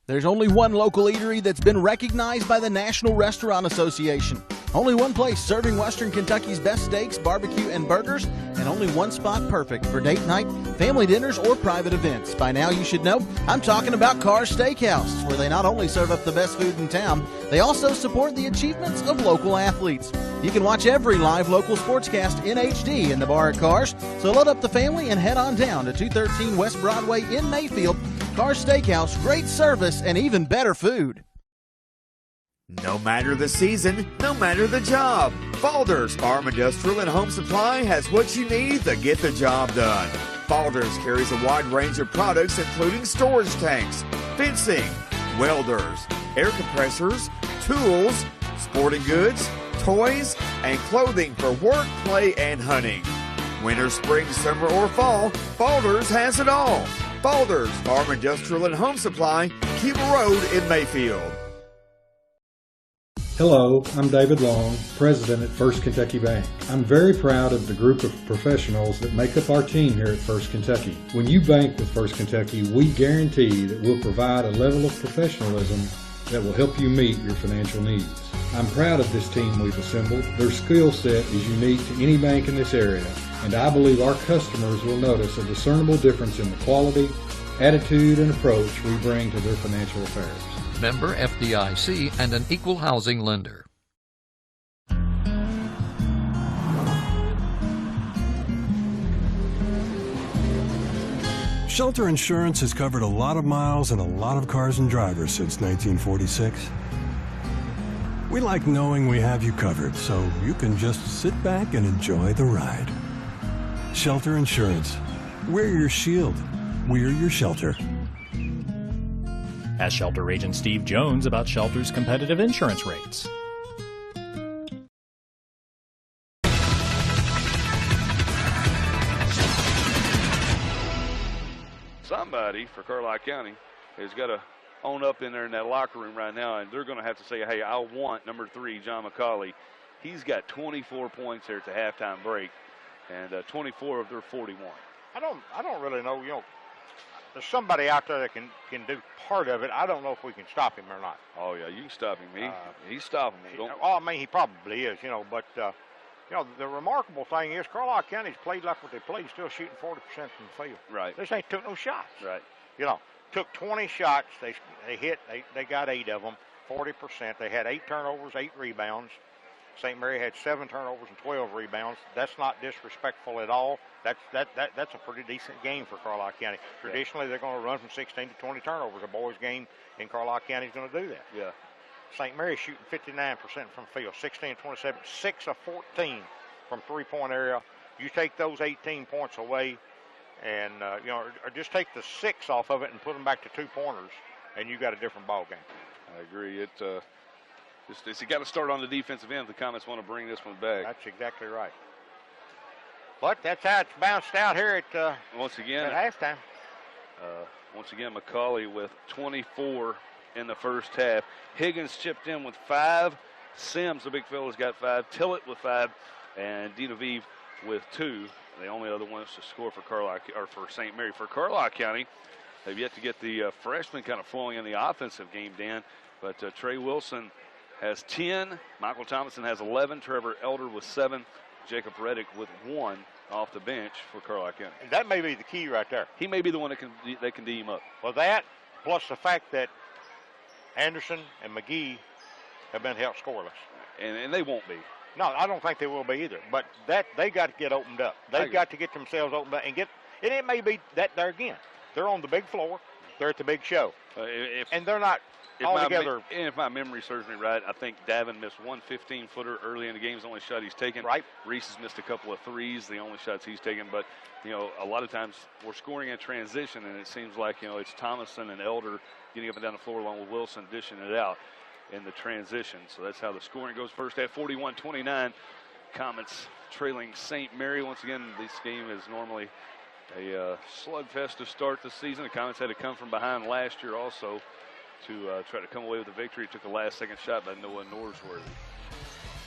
There's only one local eatery that's been recognized by the National Restaurant Association. Only one place serving Western Kentucky's best steaks, barbecue, and burgers, and only one spot perfect for date night, family dinners, or private events. By now you should know I'm talking about Carr's Steakhouse, where they not only serve up the best food in town, they also support the achievements of local athletes. You can watch every live local sportscast in HD in the bar at Carr's, so load up the family and head on down to 213 West Broadway in Mayfield. Carr's Steakhouse, great service and even better food. No matter the season, no matter the job, Balders Farm Industrial and Home Supply has what you need to get the job done. Balders carries a wide range of products including storage tanks, fencing, welders, air compressors, tools, sporting goods, toys, and clothing for work, play, and hunting. Winter, spring, summer, or fall, Balders has it all. Balders Farm Industrial and Home Supply, Keeble Road in Mayfield. Hello, I'm David Long, President at First Kentucky Bank. I'm very proud of the group of professionals that make up our team here at First Kentucky. When you bank with First Kentucky, we guarantee that we'll provide a level of professionalism that will help you meet your financial needs. I'm proud of this team we've assembled. Their skill set is unique to any bank in this area, and I believe our customers will notice a discernible difference in the quality, attitude, and approach we bring to their financial affairs. Member FDIC and an equal housing lender. Shelter Insurance has covered a lot of miles and a lot of cars and drivers since 1946. We like knowing we have you covered, so you can just sit back and enjoy the ride. Shelter Insurance. We're your shield. We're your shelter. Ask Shelter Agent Steve Jones about Shelter's competitive insurance rates. Somebody for Carlisle County has got to own up in there in that locker room right now, and they're going to have to say, hey, I want number 3, John McCauley. He's got 24 points there at the halftime break, and 24 of their 41. I don't really know. You know, there's somebody out there that can do part of it. I don't know if we can stop him or not. Oh yeah, you can stop him. He's stopping him. I mean, he probably is. You know, but you know, the remarkable thing is Carlisle County's played like what they played, still shooting 40% from the field. Right. They just ain't took no shots. Right. You know, took 20 shots. They hit. They got 8 of them, 40%. They had 8 turnovers, 8 rebounds. St. Mary had 7 turnovers and 12 rebounds. That's not disrespectful at all. That's a pretty decent game for Carlisle County. Traditionally, they're going to run from 16 to 20 turnovers. A boys' game in Carlisle County is going to do that. Yeah. St. Mary's shooting 59% from field, 16-27, 6 of 14 from three-point area. You take those 18 points away, and you know, or just take the 6 off of it and put them back to 2-pointers, and you got a different ball game. I agree. It's got to start on the defensive end if the Comets want to bring this one back. That's exactly right. But that's how it's bounced out here at once again at halftime. Once again, McCauley with 24 in the first half. Higgins chipped in with 5. Sims, the big fella's got 5. Tillett with 5, and Dinaviv with 2. The only other ones to score for for St. Mary. For Carlisle County, they've yet to get the freshman kind of flowing in the offensive game, Dan. But Trey Wilson has 10. Michael Thomason has 11. Trevor Elder with 7. Jacob Reddick with 1 off the bench for Carlisle County. And that may be the key right there. He may be the one that can D him up. Well, that plus the fact that Anderson and McGee have been held scoreless. And they won't be. No, I don't think they will be either. But that they got to get opened up. They've got to get themselves opened up and it may be that there again. They're on the big floor. They're at the big show. And they're not altogether. If my memory serves me right, I think Davin missed 1 15-footer early in the game. It's the only shot he's taken. Right. Reese has missed a couple of threes, the only shots he's taken. But, you know, a lot of times we're scoring in transition, and it seems like, you know, it's Thomason and Elder getting up and down the floor along with Wilson dishing it out in the transition. So that's how the scoring goes. First half, 41-29. Comets trailing St. Mary. Once again, this game is normally a slugfest to start the season. The Comets had to come from behind last year also to try to come away with a victory. Took a last-second shot by Noah Norsworthy.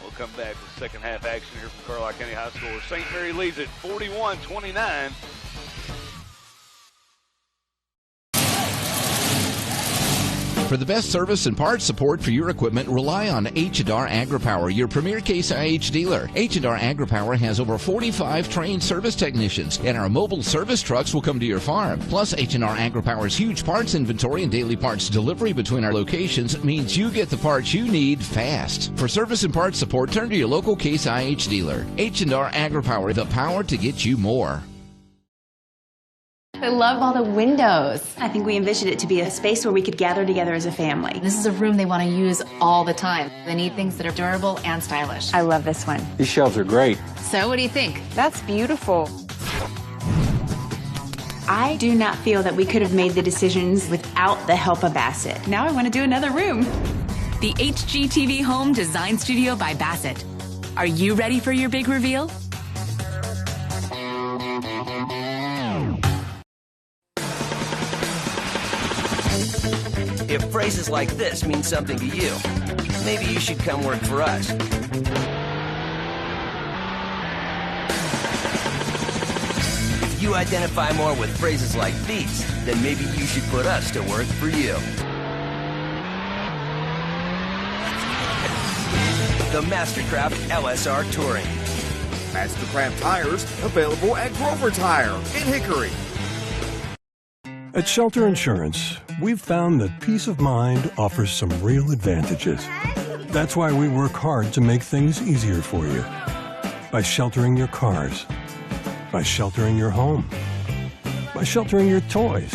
We'll come back with second half action here from Carlisle County High School. St. Mary leads it 41-29. For the best service and parts support for your equipment, rely on H&R AgriPower, your premier Case IH dealer. H&R AgriPower has over 45 trained service technicians, and our mobile service trucks will come to your farm. Plus, H&R AgriPower's huge parts inventory and daily parts delivery between our locations means you get the parts you need fast. For service and parts support, turn to your local Case IH dealer. H&R AgriPower, the power to get you more. I love all the windows. I think we envisioned it to be a space where we could gather together as a family. This is a room they want to use all the time. They need things that are durable and stylish. I love this one. These shelves are great. So what do you think? That's beautiful. I do not feel that we could have made the decisions without the help of Bassett. Now I want to do another room. The HGTV Home Design Studio by Bassett. Are you ready for your big reveal? If phrases like this mean something to you, maybe you should come work for us. If you identify more with phrases like these, then maybe you should put us to work for you. The Mastercraft LSR Touring. Mastercraft tires available at Grover Tire in Hickory. At Shelter Insurance, we've found that peace of mind offers some real advantages. That's why we work hard to make things easier for you. By sheltering your cars, by sheltering your home, by sheltering your toys,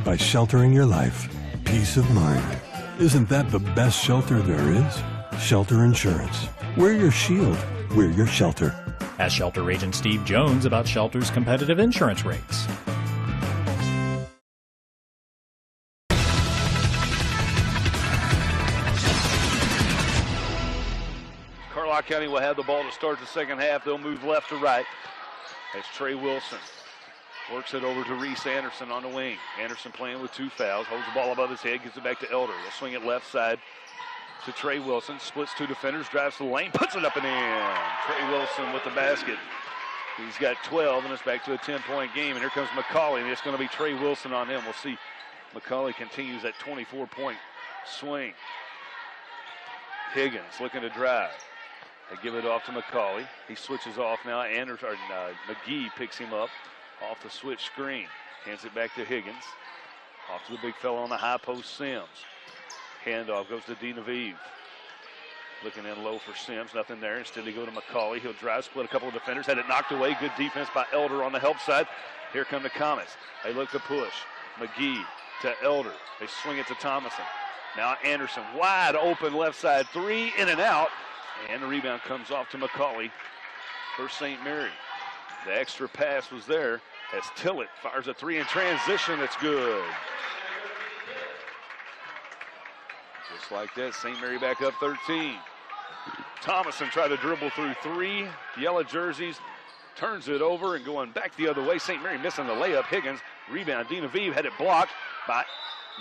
by sheltering your life. Peace of mind. Isn't that the best shelter there is? Shelter Insurance. We're your shield. We're your shelter. Ask Shelter Agent Steve Jones about Shelter's competitive insurance rates. Carlisle County will have the ball to start the second half. They'll move left to right as Trey Wilson Works it over to Reese Anderson on the wing. Anderson playing with 2 fouls. Holds the ball above his head. Gives it back to Elder. They'll swing it left side to Trey Wilson. Splits 2 defenders. Drives to the lane. Puts it up and in. Trey Wilson with the basket. He's got 12, and it's back to a 10-point game. And here comes McCauley, and it's going to be Trey Wilson on him. We'll see. McCauley continues that 24-point swing. Higgins looking to drive. They give it off to McCauley. He switches off now. McGee picks him up off the switch screen. Hands it back to Higgins. Off to the big fella on the high post, Sims. Handoff goes to Dinaviv. Looking in low for Sims. Nothing there. Instead, they go to McCauley. He'll drive, split a couple of defenders. Had it knocked away. Good defense by Elder on the help side. Here come the Comets. They look to push. McGee to Elder. They swing it to Thomason. Now Anderson, wide open left side 3, in and out. And the rebound comes off to McCauley for St. Mary. The extra pass was there as Tillett fires a 3 in transition. It's good. Just like that, St. Mary back up 13. Thomason tried to dribble through 3 yellow jerseys. Turns it over and going back the other way. St. Mary missing the layup. Higgins, rebound. Dina Vive had it blocked by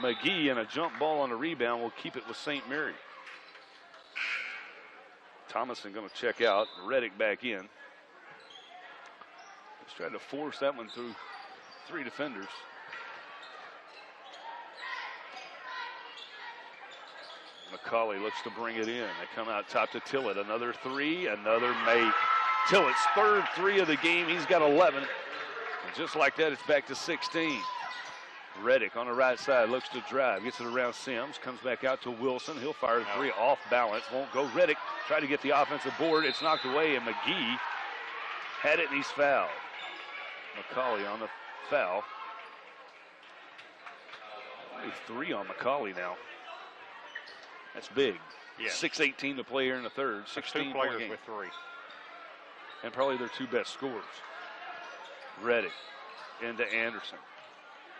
McGee, and a jump ball on the rebound will keep it with St. Mary. Thomason going to check out. Reddick back in. He's trying to force that one through 3 defenders. McCauley looks to bring it in. They come out top to Tillett. Another 3, another make. Tillett's 3rd 3 of the game. He's got 11. And just like that, it's back to 16. Reddick on the right side looks to drive. Gets it around Sims. Comes back out to Wilson. He'll fire the 3 off balance. Won't go. Reddick tried to get the offensive board. It's knocked away, and McGee had it, and he's fouled. McCauley on the foul. Only 3 on McCauley now. That's big. Yeah. 6:18 to play here in the third. 16 players game. with 3. And probably their 2 best scorers. Reddick into Anderson.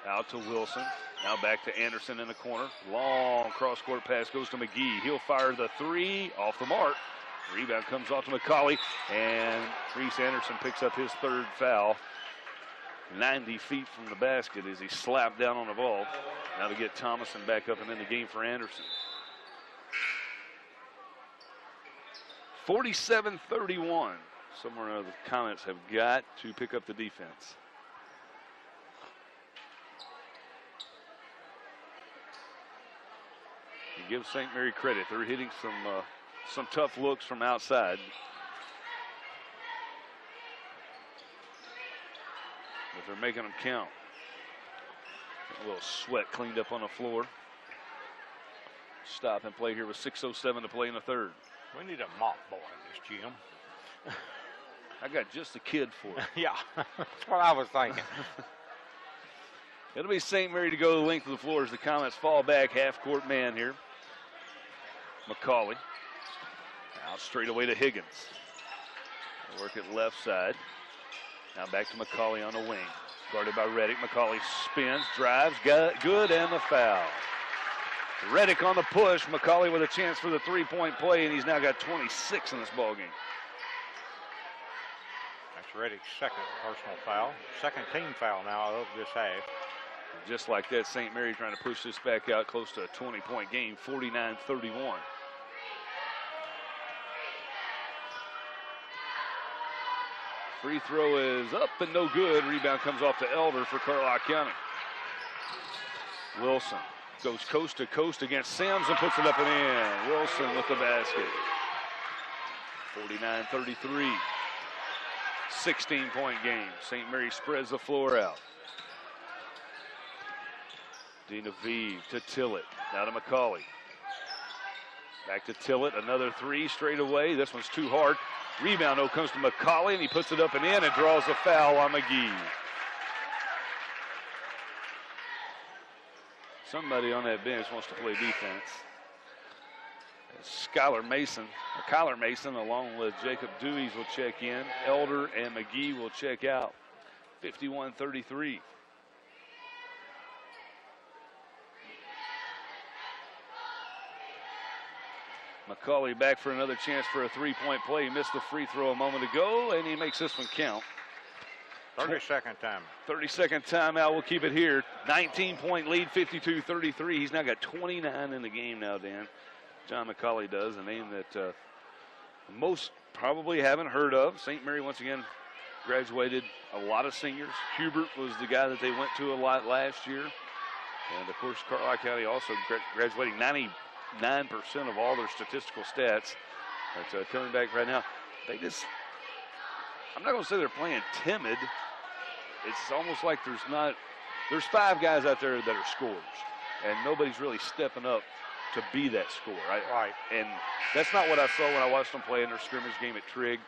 Out to Wilson. Now back to Anderson in the corner. Long cross-court pass goes to McGee. He'll fire the 3 off the mark. Rebound comes off to McCauley. And Reese Anderson picks up his 3rd foul. 90 feet from the basket as he slapped down on the ball. Now to get Thomason back up and in the game for Anderson. 47-31. Somewhere or other, the Comets have got to pick up the defense. You give St. Mary credit. They're hitting some tough looks from outside. But they're making them count. A little sweat cleaned up on the floor. Stop and play here with 6:07 to play in the third. We need a mop boy in this gym. I got just a kid for it. Yeah, that's what I was thinking. It'll be St. Mary to go the length of the floor as the Comets fall back. Half-court man here. McCauley. Out straight away to Higgins. Work it left side. Now back to McCauley on the wing. Guarded by Reddick. McCauley spins, drives, good, and the foul. Reddick on the push. McCauley with a chance for the 3-point play, and he's now got 26 in this ballgame. That's Reddick's 2nd personal foul. 2nd team foul now of this half. And just like that, St. Mary trying to push this back out close to a 20-point game, 49-31. Free throw is up and no good. Rebound comes off to Elder for Carlisle County. Wilson goes coast to coast against Sims and puts it up and in. Wilson with the basket. 49-33. 16-point game. St. Mary spreads the floor out. Dina Vive to Tillett. Now to McCauley. Back to Tillett. Another 3 straight away. This one's too hard. Rebound, though, comes to McCauley, and he puts it up and in and draws a foul on McGee. Somebody on that bench wants to play defense. Kyler Mason, along with Jacob Deweys, will check in. Elder and McGee will check out. 51-33. McCauley back for another chance for a 3-point play. He missed the free throw a moment ago, and he makes this one count. 30-second time. 30-second timeout. We'll keep it here. 19-point lead, 52-33. He's now got 29 in the game now, Dan. John McCauley does, a name that most probably haven't heard of. St. Mary, once again, graduated a lot of seniors. Hubert was the guy that they went to a lot last year. And, of course, Carlisle County also graduating 99% of all their statistical stats. But coming back right now, they just, I'm not going to say they're playing timid. It's almost like there's 5 guys out there that are scorers, and nobody's really stepping up to be that scorer. Right. And that's not what I saw when I watched them play in their scrimmage game at Trigg.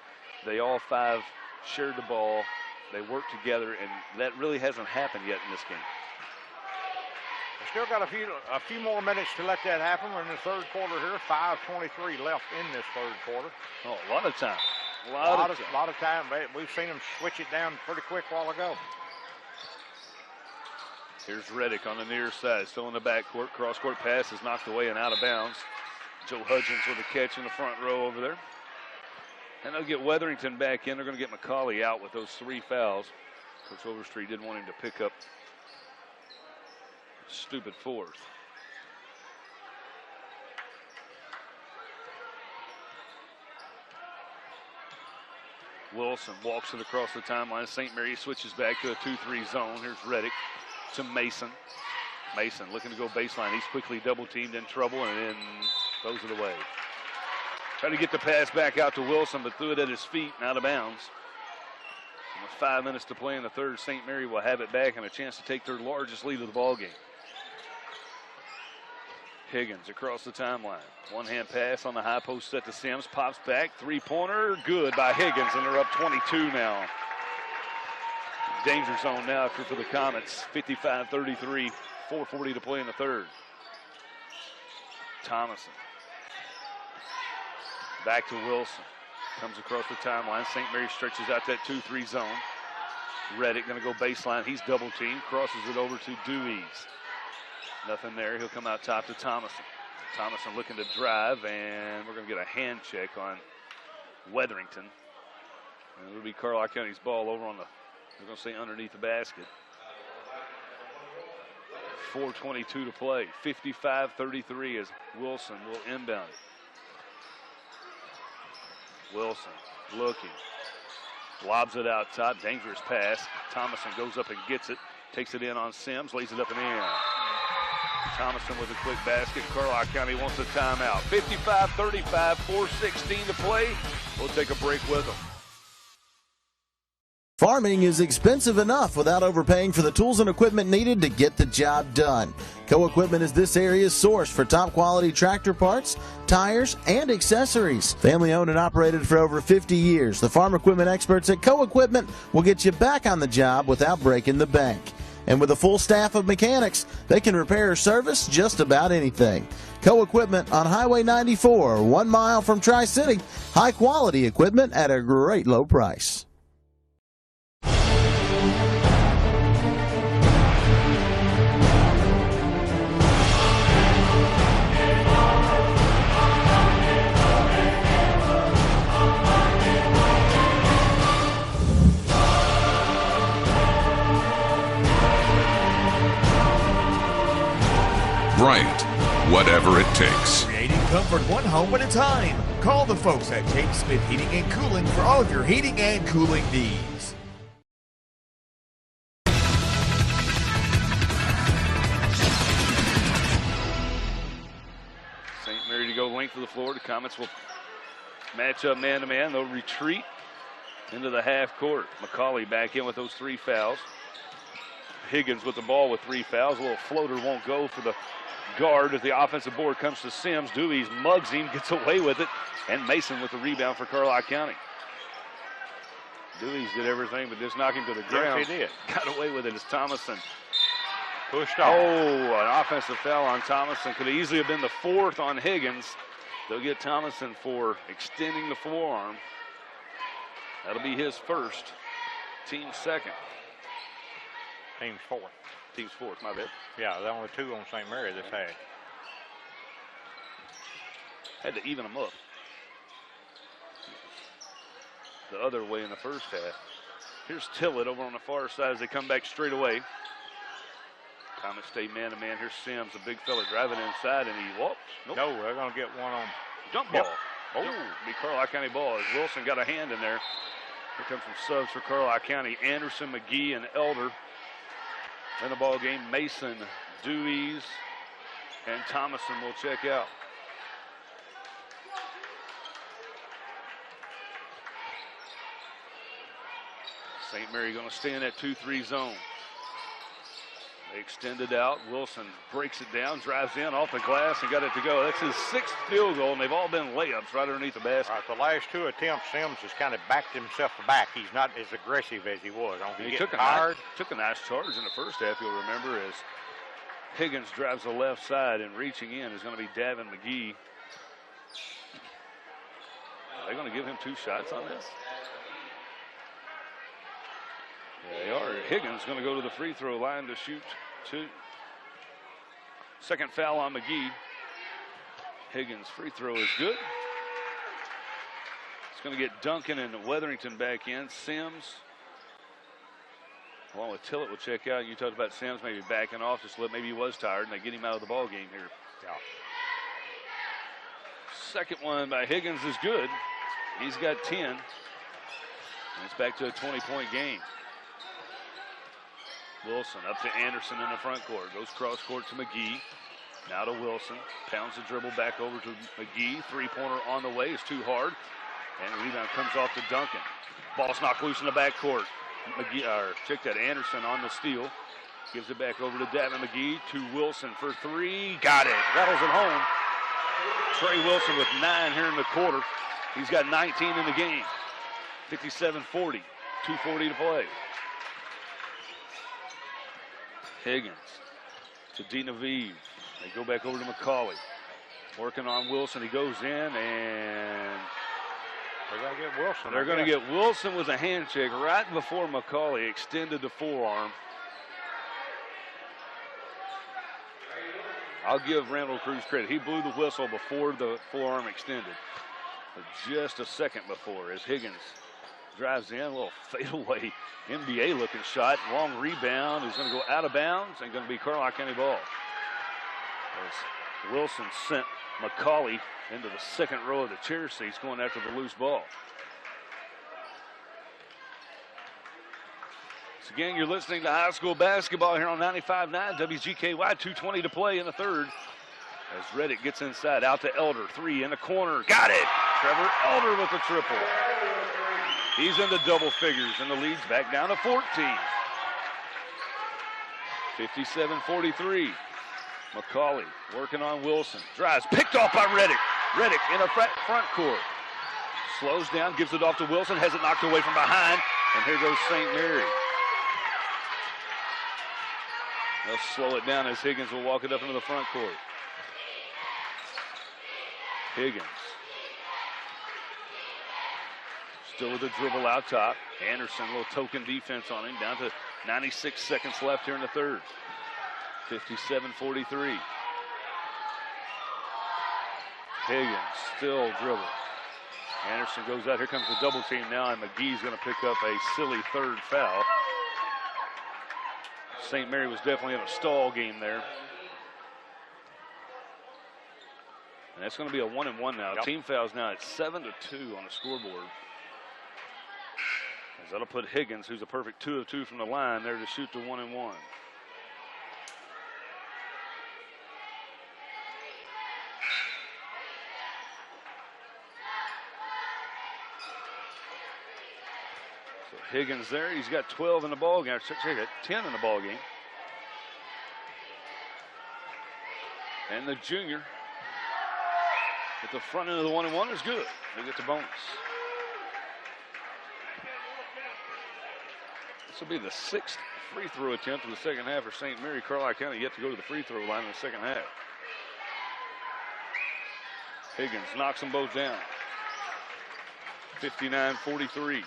They all 5 shared the ball. They worked together, and that really hasn't happened yet in this game. We still got a few more minutes to let that happen. We're in the third quarter here. 5:23 left in this third quarter. Oh, a lot of time. A lot of time. We've seen them switch it down pretty quick a while ago. Here's Reddick on the near side, still in the backcourt. Cross-court pass is knocked away and out of bounds. Joe Hudgens with a catch in the front row over there. And they'll get Weatherington back in. They're going to get McCauley out with those 3 fouls. Coach Overstreet didn't want him to pick up stupid 4th. Wilson walks it across the timeline. St. Mary switches back to a 2-3 zone. Here's Reddick to Mason. Mason looking to go baseline. He's quickly double-teamed, in trouble, and then throws it away. Tried to get the pass back out to Wilson, but threw it at his feet and out of bounds. And with 5 minutes to play in the third, St. Mary will have it back and a chance to take their largest lead of the ball game. Higgins across the timeline. One-hand pass on the high post set to Sims. Pops back. 3-pointer. Good by Higgins, and they're up 22 now. Danger zone now for the Comets. 55-33. 4:40 to play in the third. Thomason. Back to Wilson. Comes across the timeline. St. Mary stretches out that 2-3 zone. Reddick going to go baseline. He's double-teamed. Crosses it over to Dewey's. Nothing there. He'll come out top to Thomason. Thomason looking to drive, and we're going to get a hand check on Weatherington. And it'll be Carlisle County's ball over on the, we're going to say underneath the basket. 4:22 to play. 55-33 as Wilson will inbound it. Wilson looking. Lobs it out top. Dangerous pass. Thomason goes up and gets it. Takes it in on Sims. Lays it up and in. Thomason with a quick basket. Carlisle County wants a timeout. 55-35, 4:16 to play. We'll take a break with them. Farming is expensive enough without overpaying for the tools and equipment needed to get the job done. Co Equipment is this area's source for top quality tractor parts, tires, and accessories. Family owned and operated for over 50 years, the farm equipment experts at Co Equipment will get you back on the job without breaking the bank. And with a full staff of mechanics, they can repair or service just about anything. Co Equipment on Highway 94, 1 mile from Tri-City. High quality equipment at a great low price. Right. Whatever it takes. Creating comfort one home at a time. Call the folks at James Smith Heating and Cooling for all of your heating and cooling needs. St. Mary to go length of the floor. The Comets will match up man-to-man. They'll retreat into the half court. McCauley back in with those 3 fouls. Higgins with the ball with 3 fouls. A little floater won't go for the guard as the offensive board comes to Sims. Dewey's mugs him, gets away with it. And Mason with the rebound for Carlisle County. Dewey's did everything but just knock him to the ground. Yes, he did. Got away with it as Thomason pushed off. Oh, an offensive foul on Thomason. Could easily have been the 4th on Higgins. They'll get Thomason for extending the forearm. That'll be his first. Team's second. Team's 4th. Team's 4th, my bad. Yeah, the only 2 on St. Mary this half. Had to even them up. The other way in the first half. Here's Tillett over on the far side as they come back straight away. Thomas stay man-to-man. Here's Sims, a big fella, driving inside, and he walks. Nope. No, they're going to get one on. Jump ball. Oh, be Carlisle County ball as Wilson got a hand in there. Here comes some subs for Carlisle County. Anderson, McGee, and Elder. In the ball game, Mason, Dewey's, and Thomason will check out. St. Mary going to stay in that 2-3 zone. They extended out. Wilson breaks it down, drives in off the glass, and got it to go. That's his 6th field goal, and they've all been layups right underneath the basket. Right, the last 2 attempts, Sims has kind of backed himself back. He's not as aggressive as he was. He took a nice charge in the first half, you'll remember, as Higgins drives the left side, and reaching in is going to be Davin McGee. Are they going to give him 2 shots on this? Yeah, they are. Higgins going to go to the free throw line to shoot 2. Second foul on McGee. Higgins' free throw is good. It's going to get Duncan and Weatherington back in. Sims, along with Tillett, will check out. You talked about Sims maybe backing off just a little. Maybe he was tired, and they get him out of the ball game here. Yeah. Second one by Higgins is good. He's got 10. And it's back to a 20-point game. Wilson up to Anderson in the front court. Goes cross court to McGee. Now to Wilson. Pounds the dribble back over to McGee. 3-pointer on the way. It's too hard. And the rebound comes off to Duncan. Ball's knocked loose in the backcourt. Check that. Anderson on the steal. Gives it back over to Davin McGee. To Wilson for 3. Got it. Rattles it home. Trey Wilson with 9 here in the quarter. He's got 19 in the game. 57-40. 2:40 to play. Higgins to Dinaviv. They go back over to McCauley. Working on Wilson. He goes in, and they're going to get Wilson. They're going to get Wilson with a hand check right before McCauley extended the forearm. I'll give Randall Cruz credit. He blew the whistle before the forearm extended. But just a second before, as Higgins drives in, a little fadeaway NBA looking shot. Long rebound is going to go out of bounds and going to be Carlisle County ball. As Wilson sent McCauley into the second row of the chair seats going after the loose ball. So again, you're listening to high school basketball here on 95.9 WGKY. 2:20 to play in the third. As Reddick gets inside, out to Elder. 3 in the corner. Got it! Trevor Elder with the triple. He's into double figures, and the lead's back down to 14. 57-43. McCauley working on Wilson. Drives, picked off by Reddick. Reddick in the front court. Slows down, gives it off to Wilson, has it knocked away from behind, and here goes St. Mary. They'll slow it down as Higgins will walk it up into the front court. Higgins. Still with the dribble out top. Anderson, a little token defense on him. Down to 96 seconds left here in the third. 57-43. Higgins still dribbling. Anderson goes out. Here comes the double team now, and McGee's going to pick up a silly third foul. St. Mary was definitely in a stall game there. And that's going to be a 1-and-1 now. Yep. Team fouls now at 7-2 on the scoreboard. As that'll put Higgins, who's a perfect 2 of 2 from the line, there to shoot the 1-and-1. So Higgins there, he's got 12 in the ball game. Check it, 10 in the ball game. And the junior at the front end of the 1-and-1 is good. They get the bonus. This will be the 6th free throw attempt of the second half for St. Mary. Carlisle County yet to go to the free throw line in the second half. Higgins knocks them both down. 59-43.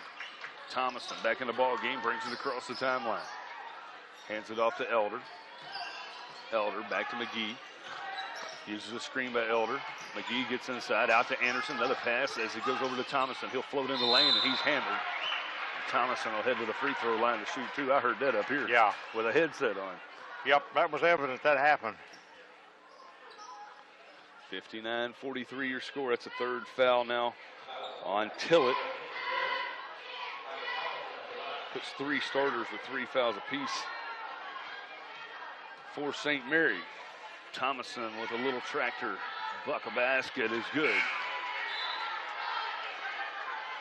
Thomason back in the ball game, brings it across the timeline. Hands it off to Elder. Elder back to McGee. Uses a screen by Elder. McGee gets inside, out to Anderson. Another pass as it goes over to Thomason. He'll float in the lane, and he's handled. Thomason will head to the free throw line to shoot, too. I heard that up here. Yeah. With a headset on. Yep, that was evident that happened. 59-43 your score. That's a third foul now on Tillett. Puts 3 starters with 3 fouls apiece for St. Mary. Thomason with a little tractor bucket basket is good.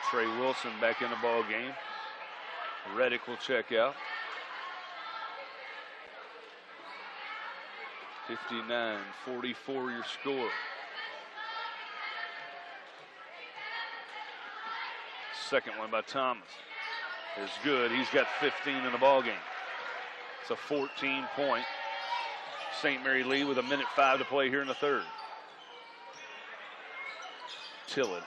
Trey Wilson back in the ball game. Reddick will check out. 59-44 your score. Second one by Thomas is good. He's got 15 in the ball game. It's a 14-point St. Mary lead with 1:05 to play here in the third. Tillett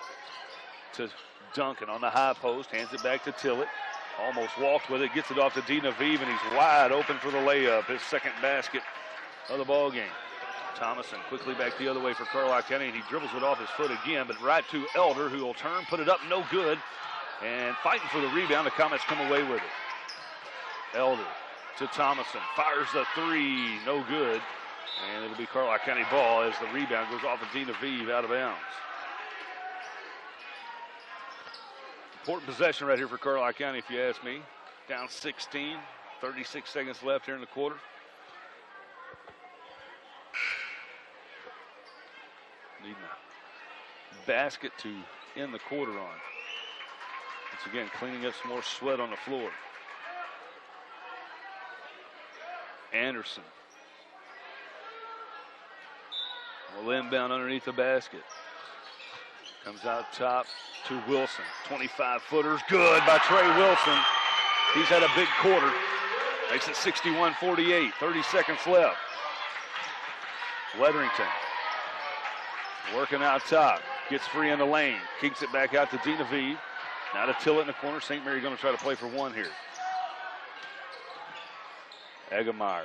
to Duncan on the high post, hands it back to Tillett. Almost walked with it, gets it off to D. Naviv, and he's wide open for the layup. His second basket of the ball game. Thomason quickly back the other way for Carlisle County, and he dribbles it off his foot again, but right to Elder, who will turn, put it up, no good. And fighting for the rebound, the Comets come away with it. Elder to Thomason, fires the three, no good. And it'll be Carlisle County ball as the rebound goes off of D. Naviv out of bounds. Important possession right here for Carlisle County, if you ask me. Down 16, 36 seconds left here in the quarter. Needing a basket to end the quarter on. Once again, cleaning up some more sweat on the floor. Anderson will inbound underneath the basket. Comes out top to Wilson. 25-footers, good by Trey Wilson. He's had a big quarter. Makes it 61-48, 30 seconds left. Weatherington working out top. Gets free in the lane. Kicks it back out to D. Naviv. Now to Tillett in the corner. St. Mary going to try to play for one here. Eggemeyer.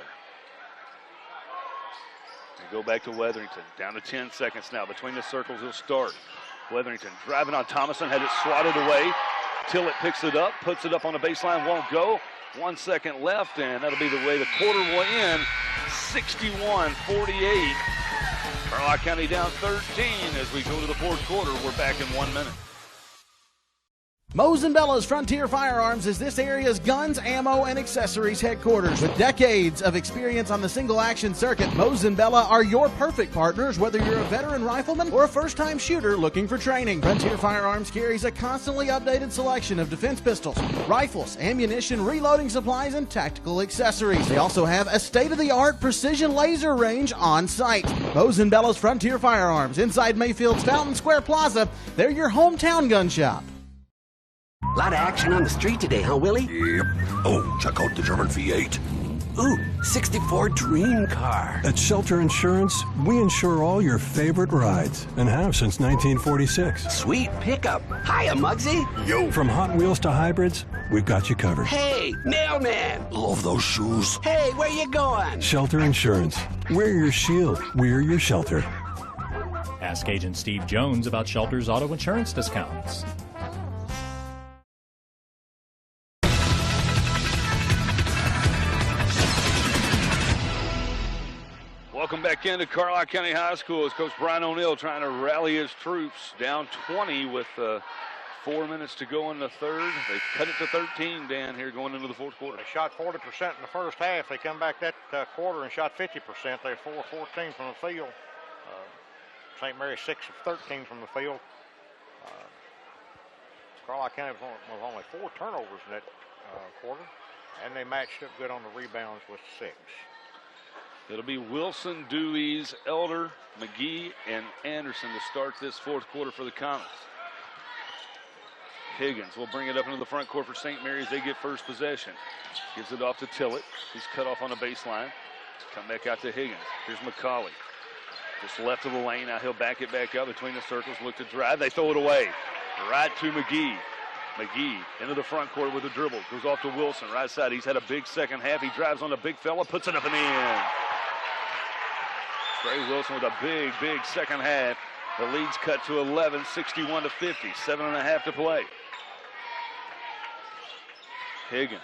They go back to Weatherington. Down to 10 seconds now. Between the circles, he'll start. Weatherington driving on Thomason, had it swatted away. Tillett picks it up, puts it up on the baseline, won't go. 1 second left, and that'll be the way the quarter will end. 61-48. Carlisle County down 13 as we go to the fourth quarter. We're back in 1 minute. Moe's & Bella's Frontier Firearms is this area's guns, ammo, and accessories headquarters. With decades of experience on the single-action circuit, Moe's & Bella are your perfect partners, whether you're a veteran rifleman or a first-time shooter looking for training. Frontier Firearms carries a constantly updated selection of defense pistols, rifles, ammunition, reloading supplies, and tactical accessories. They also have a state-of-the-art precision laser range on site. Moe's & Bella's Frontier Firearms, inside Mayfield's Fountain Square Plaza. They're your hometown gun shop. A lot of action on the street today, huh, Willie? Yep. Oh, check out the German V8. Ooh, 64 dream car. At Shelter Insurance, we insure all your favorite rides and have since 1946. Sweet pickup. Hiya, Muggsy. Yo. From Hot Wheels to hybrids, we've got you covered. Hey, mailman. Love those shoes. Hey, where you going? Shelter Insurance. We're your shield. We're your shelter. Ask Agent Steve Jones about Shelter's auto insurance discounts. Welcome back into Carlisle County High School as Coach Brian O'Neill trying to rally his troops. Down 20 with 4 minutes to go in the third. They cut it to 13, Dan, here going into the fourth quarter. They shot 40% in the first half. They come back that quarter and shot 50%. They're 4-14 from the field. St. Mary 6 of 13 from the field. Carlisle County was only 4 turnovers in that quarter, and they matched up good on the rebounds with 6. It'll be Wilson, Dewey's, Elder, McGee, and Anderson to start this fourth quarter for the Comets. Higgins will bring it up into the front court for St. Mary's. They get first possession. Gives it off to Tillett. He's cut off on the baseline. Come back out to Higgins. Here's McCauley. Just left of the lane. Now he'll back it back up between the circles. Look to drive. They throw it away. Right to McGee. McGee into the front court with a dribble. Goes off to Wilson. Right side. He's had a big second half. He drives on the big fella. Puts it up and in. Trey Wilson with a big, big second half. The lead's cut to 11, 61-50. 7.5 to play. Higgins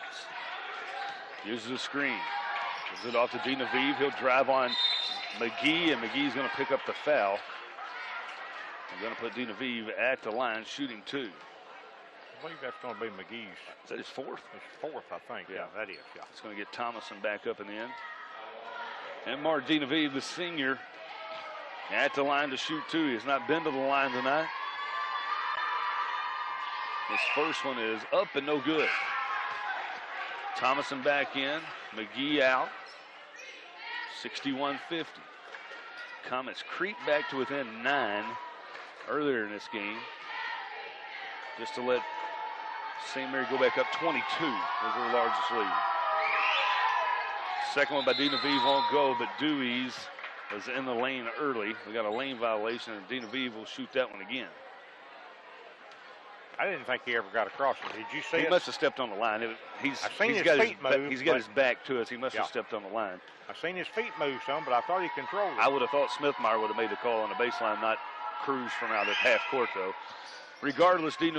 uses a screen. Gives it off to Dinaviv. He'll drive on McGee, and McGee's going to pick up the foul. I'm going to put Dinaviv at the line, shooting 2. I believe that's going to be McGee's. Is that his 4th? His 4th, I think. Yeah, that is. Yeah. It's going to get Thomason back up in the end. And Mark Dinaviv, the senior, at the line to shoot 2. He has not been to the line tonight. His first one is up and no good. Thomason back in. McGee out. 61-50. Comets creep back to within 9 earlier in this game, just to let St. Mary go back up 22 as their largest lead. Second one by Dinaviv won't go, but Dewey's was in the lane early. We got a lane violation, and Dinaviv will shoot that one again. I didn't think he ever got across it. Did you see it? He must have stepped on the line. He's got his back to us. He must have stepped on the line. I've seen his feet move some, but I thought he controlled it. I would have thought Smithmeyer would have made the call on the baseline, not Cruz from out at half court, though. Regardless, it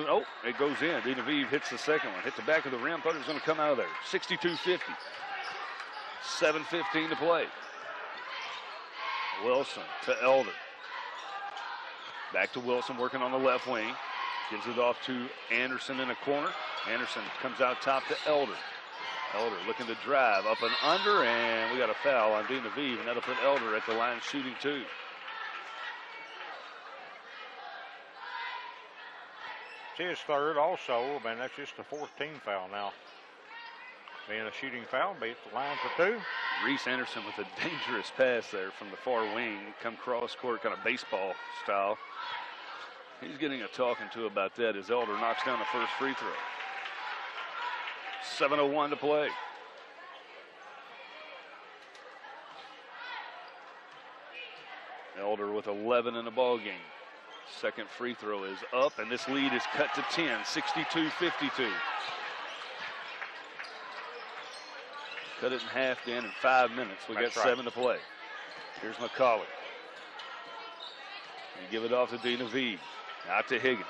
goes in. Dinaviv hits the second one. Hit the back of the rim. Thought it was going to come out of there. 62-50. 7:15 to play. Wilson to Elder. Back to Wilson, working on the left wing. Gives it off to Anderson in a corner. Anderson comes out top to Elder. Elder looking to drive up and under, and we got a foul on Dinaviv, and that'll put Elder at the line shooting 2. It's his 3rd also. Man, that's just a 14 foul now. Being a shooting foul, be at the line for 2. Reese Anderson with a dangerous pass there from the far wing. Come cross court, kind of baseball style. He's getting a talking to about that as Elder knocks down the first free throw. 7:01 to play. Elder with 11 in the ball game. Second free throw is up, and this lead is cut to 10, 62-52. Cut it in half, Dan, in 5 minutes. We got 7 to play. Here's McCauley. And give it off to Dinaviv. Out to Higgins.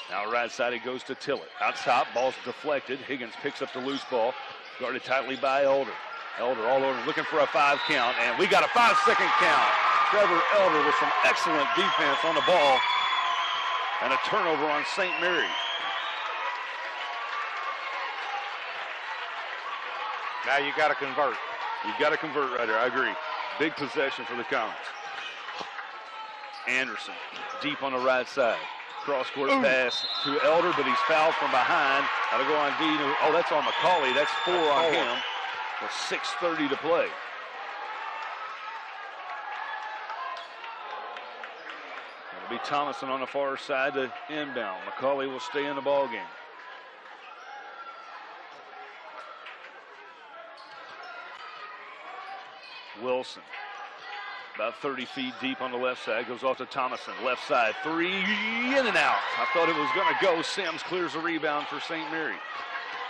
Now right side, it goes to Tillett. Out top, ball's deflected. Higgins picks up the loose ball. Guarded tightly by Elder. Elder all over, looking for a 5 count, and we got a 5-second count. Trevor Elder with some excellent defense on the ball. And a turnover on St. Mary. Now you got to convert. You got to convert right there. I agree. Big possession for the Comets. Anderson deep on the right side. Cross-court pass to Elder, but he's fouled from behind. Got to go on Dino. Oh, that's on McCauley. That's 4 on him with 6:30 to play. It'll be Thomason on the far side to inbound. McCauley will stay in the ball game. Wilson, about 30 feet deep on the left side, goes off to Thomason. Left side, 3, in and out. I thought it was going to go. Sims clears the rebound for St. Mary.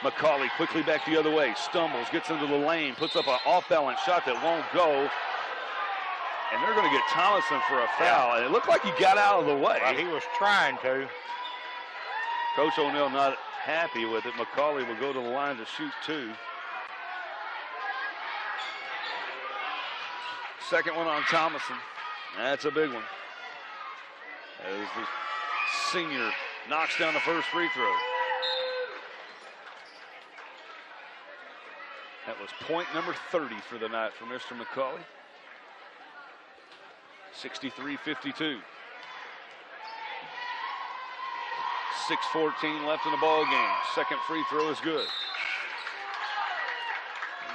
McCauley quickly back the other way, stumbles, gets into the lane, puts up an off-balance shot that won't go. And they're going to get Thomason for a foul. And it looked like he got out of the way. Well, he was trying to. Coach O'Neill not happy with it. McCauley will go to the line to shoot 2. Second one on Thomason. That's a big one. As the senior knocks down the first free throw. That was point number 30 for the night for Mr. McCauley. 63-52. 6:14 left in the ball game. Second free throw is good.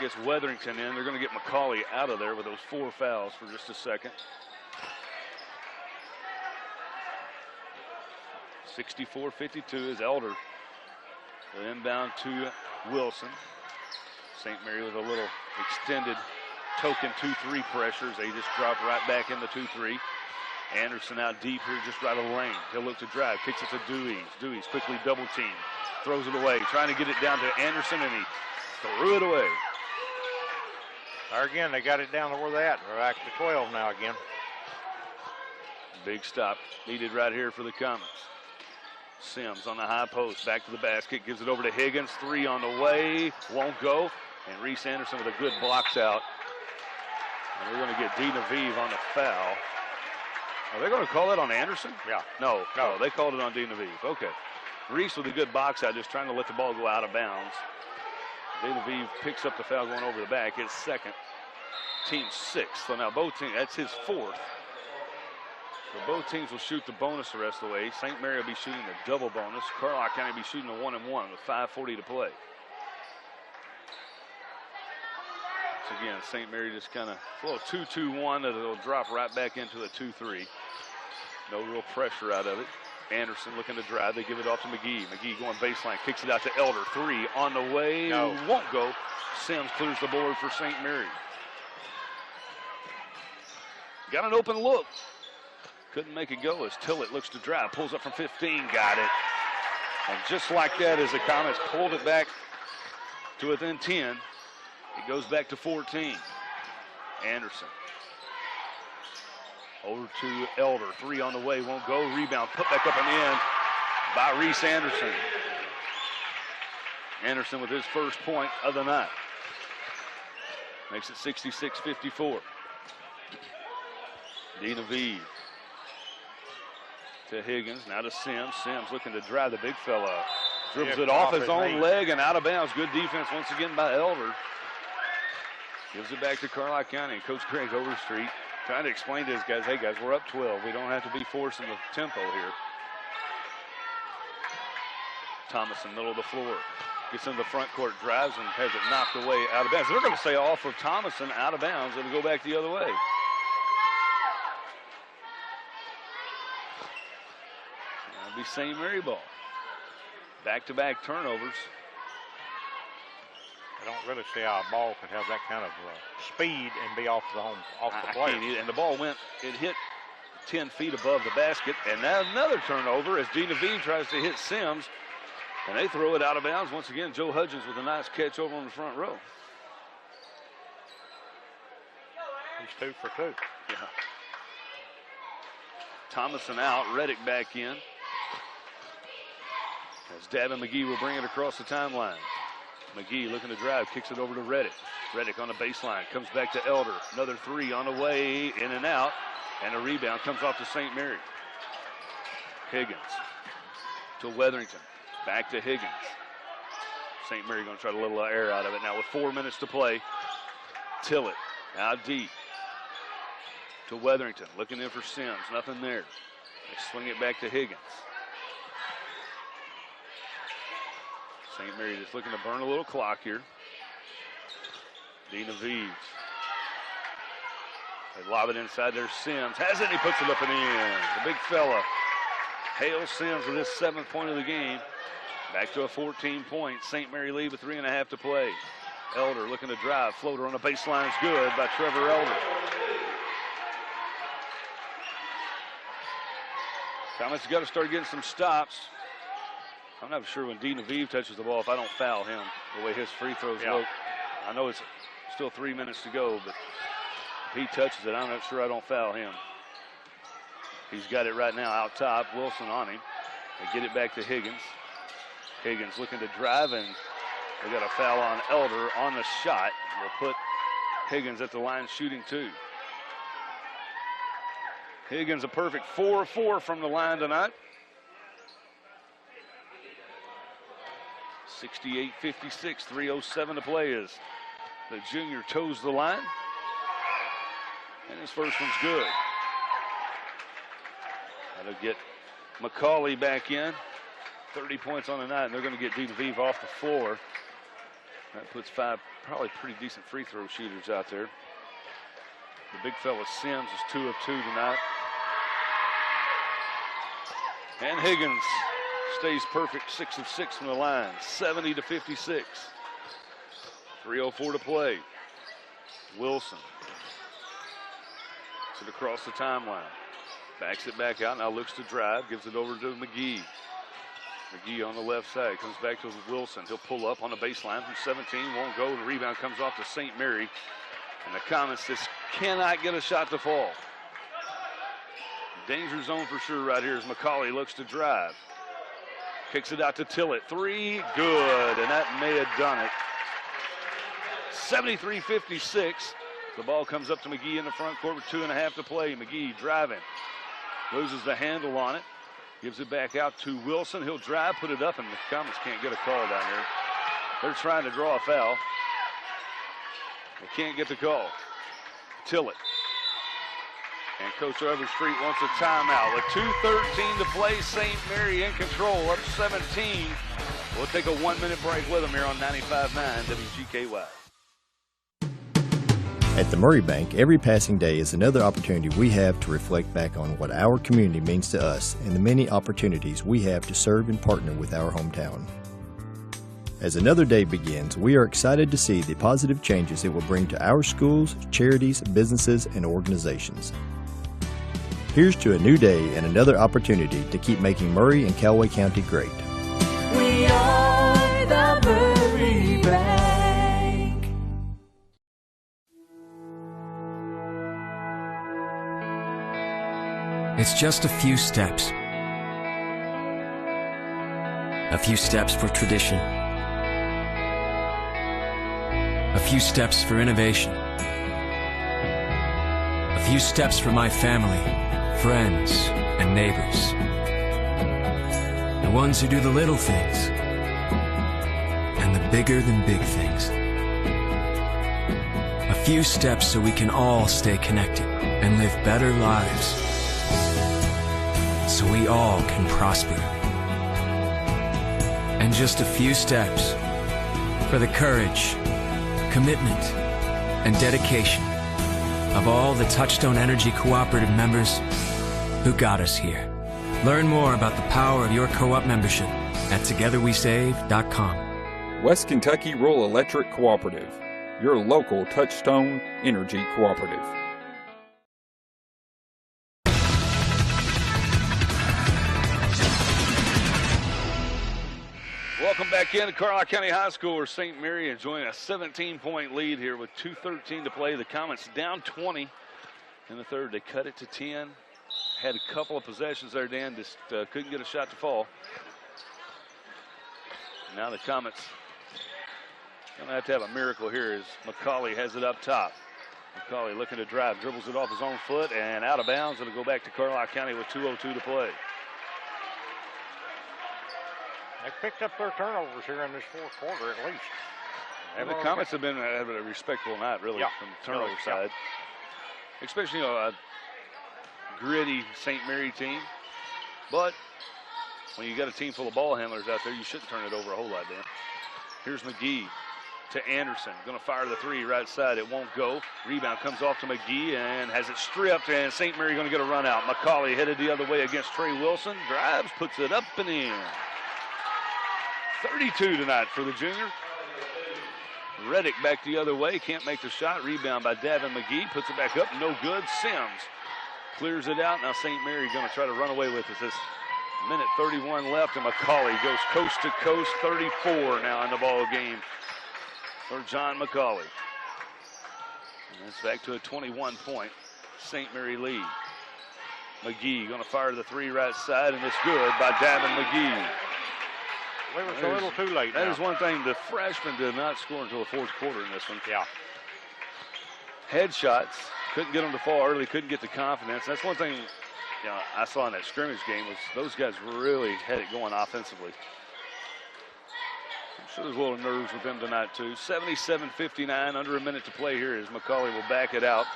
Gets Weatherington in. They're going to get McCauley out of there with those 4 fouls for just a second. 64-52 is Elder. The inbound to Wilson. St. Mary with a little extended token 2-3 pressures. They just dropped right back in the 2-3. Anderson out deep here, just right of the lane. He'll look to drive, kicks it to Dewey's. Dewey's quickly double teamed, throws it away, trying to get it down to Anderson, and he threw it away. There again, they got it down to where they're at. They're back to 12 now again. Big stop needed right here for the Comets. Sims on the high post, back to the basket, gives it over to Higgins. 3 on the way, won't go. And Reese Anderson with a good blocks out. And we're going to get Dean Aviv on the foul. Are they going to call that on Anderson? Yeah. No, they called it on Dean Aviv. Okay. Reese with a good box out, just trying to let the ball go out of bounds. Dean Aviv picks up the foul going over the back. His second, team 6th. So now both teams, that's his 4th. So both teams will shoot the bonus the rest of the way. St. Mary will be shooting the double bonus. Carlisle County will be shooting a 1-and-1 with 5:40 to play. So again, St. Mary just kind of a little 2-2-1 that it'll drop right back into a 2-3. No real pressure out of it. Anderson looking to drive. They give it off to McGee. McGee going baseline, kicks it out to Elder. 3 on the way. No. Won't go. Sims clears the board for St. Mary. Got an open look. Couldn't make it go as Tillett looks to drive. Pulls up from 15. Got it. And just like that, as the Comets pulled it back to within 10, it goes back to 14. Anderson. Over to Elder. 3 on the way. Won't go. Rebound. Put back up and in by Reese Anderson. Anderson with his first point of the night. Makes it 66-54. Dean Aviv to Higgins. Now to Sims. Sims looking to drive the big fella. Dribbles it off his own leg and out of bounds. Good defense once again by Elder. Gives it back to Carlisle County. Coach Greg Overstreet trying to explain to his guys, hey guys, we're up 12. We don't have to be forcing the tempo here. Thomas in the middle of the floor. Gets in the front court, drives and has it knocked away out of bounds. They're going to say off of Thomason out of bounds. It'll go back the other way. That'll be St. Mary ball. Back-to-back turnovers. I don't really see how a ball could have that kind of speed and be off the player. And the ball it hit 10 feet above the basket. And now another turnover as Dean Aviv tries to hit Sims. And they throw it out of bounds. Once again, Joe Hudgens with a nice catch over on the front row. He's 2 for 2. Yeah. Thomason out, Reddick back in. As Davin McGee will bring it across the timeline. McGee looking to drive, kicks it over to Reddick. Reddick on the baseline, comes back to Elder. Another 3 on the way, in and out. And a rebound comes off to St. Mary. Higgins to Weatherington. Back to Higgins. St. Mary going to try to let a little air out of it. Now with 4 minutes to play, Tillett out deep to Weatherington. Looking in for Sims. Nothing there. They swing it back to Higgins. St. Mary just looking to burn a little clock here. Dean Aviv. They lob it inside there. Sims has it and he puts it up and in. The big fella. Hale Sims with his 7th point of the game. Back to a 14-point. St. Mary lead with 3.5 to play. Elder looking to drive. Floater on the baseline is good by Trevor Elder. Comets got to start getting some stops. I'm not sure when Dean Aviv touches the ball if I don't foul him the way his free throws look. I know it's still 3 minutes to go, but if he touches it, I'm not sure I don't foul him. He's got it right now out top. Wilson on him. They get it back to Higgins. Higgins looking to drive, and they got a foul on Elder on the shot. We'll put Higgins at the line shooting 2. Higgins a perfect 4 of 4 from the line tonight. 68-56, 3:07 to play as the junior toes the line. And his first one's good. That'll get McCauley back in. 30 points on the night, and they're going to get Dean Aviv off the floor. That puts 5 probably pretty decent free throw shooters out there. The big fella Sims is 2 of 2 tonight. And Higgins stays perfect, 6 of 6 from the line, 70-56. 3:04 to play. Wilson to across the timeline. Backs it back out, now looks to drive, gives it over to McGee. McGee on the left side, comes back to Wilson. He'll pull up on the baseline from 17, won't go. The rebound comes off to St. Mary. And the Comets just cannot get a shot to fall. Danger zone for sure right here as McCauley looks to drive. Kicks it out to Tillett. 3, good, and that may have done it. 73-56. The ball comes up to McGee in the front court with 2.5 to play. McGee driving. Loses the handle on it. Gives it back out to Wilson. He'll drive, put it up, and the Comets can't get a call down here. They're trying to draw a foul. They can't get the call. Tillett. And Coach Overstreet wants a timeout. With 2:13 to play, St. Mary in control, up 17. We'll take a 1-minute break with them here on 95.9 WGKY. At the Murray Bank, every passing day is another opportunity we have to reflect back on what our community means to us and the many opportunities we have to serve and partner with our hometown. As another day begins, we are excited to see the positive changes it will bring to our schools, charities, businesses, and organizations. Here's to a new day and another opportunity to keep making Murray and Callaway County great. We are the Murray Bank. It's just a few steps. A few steps for tradition. A few steps for innovation. A few steps for my family, friends, and neighbors. The ones who do the little things and the bigger than big things. A few steps so we can all stay connected and live better lives. So we all can prosper. And just a few steps for the courage, commitment, and dedication of all the Touchstone Energy Cooperative members who got us here. Learn more about the power of your co-op membership at togetherwesave.com. West Kentucky Rural Electric Cooperative, your local Touchstone Energy Cooperative. Welcome back into Carlisle County High School, where St. Mary enjoying a 17-point lead here with 2:13 to play. The Comets down 20 in the third. They cut it to 10. Had a couple of possessions there, Dan. Just couldn't get a shot to fall. Now the Comets going to have a miracle here as McCauley has it up top. McCauley looking to drive, dribbles it off his own foot and out of bounds. It'll go back to Carlisle County with 2:02 to play. They picked up their turnovers here in this fourth quarter at least. And the Comets have been having a respectable night, really, from the turnover side. Especially, a gritty St. Mary team. But when you got a team full of ball handlers out there, you shouldn't turn it over a whole lot, Dan. Here's McGee to Anderson. Going to fire the 3 right side. It won't go. Rebound comes off to McGee and has it stripped, and St. Mary going to get a run out. McCauley headed the other way against Trey Wilson. Drives, puts it up and in. 32 tonight for the junior. Reddick back the other way. Can't make the shot. Rebound by Davin McGee. Puts it back up. No good. Sims clears it out. Now St. Mary going to try to run away with it. This minute 31 left, and McCauley goes coast to coast. 34 now in the ball game for John McCauley. And it's back to a 21-point St. Mary lead. McGee going to fire the 3 right side, and it's good by Davin McGee. We were a little too late. That is one thing. The freshman did not score until the fourth quarter in this one. Yeah. Headshots. Couldn't get them to fall early. Couldn't get the confidence. That's one thing I saw in that scrimmage game was those guys really had it going offensively. I'm sure there's a little nerves with them tonight, too. 77-59, under a minute to play here as McCauley will back it out.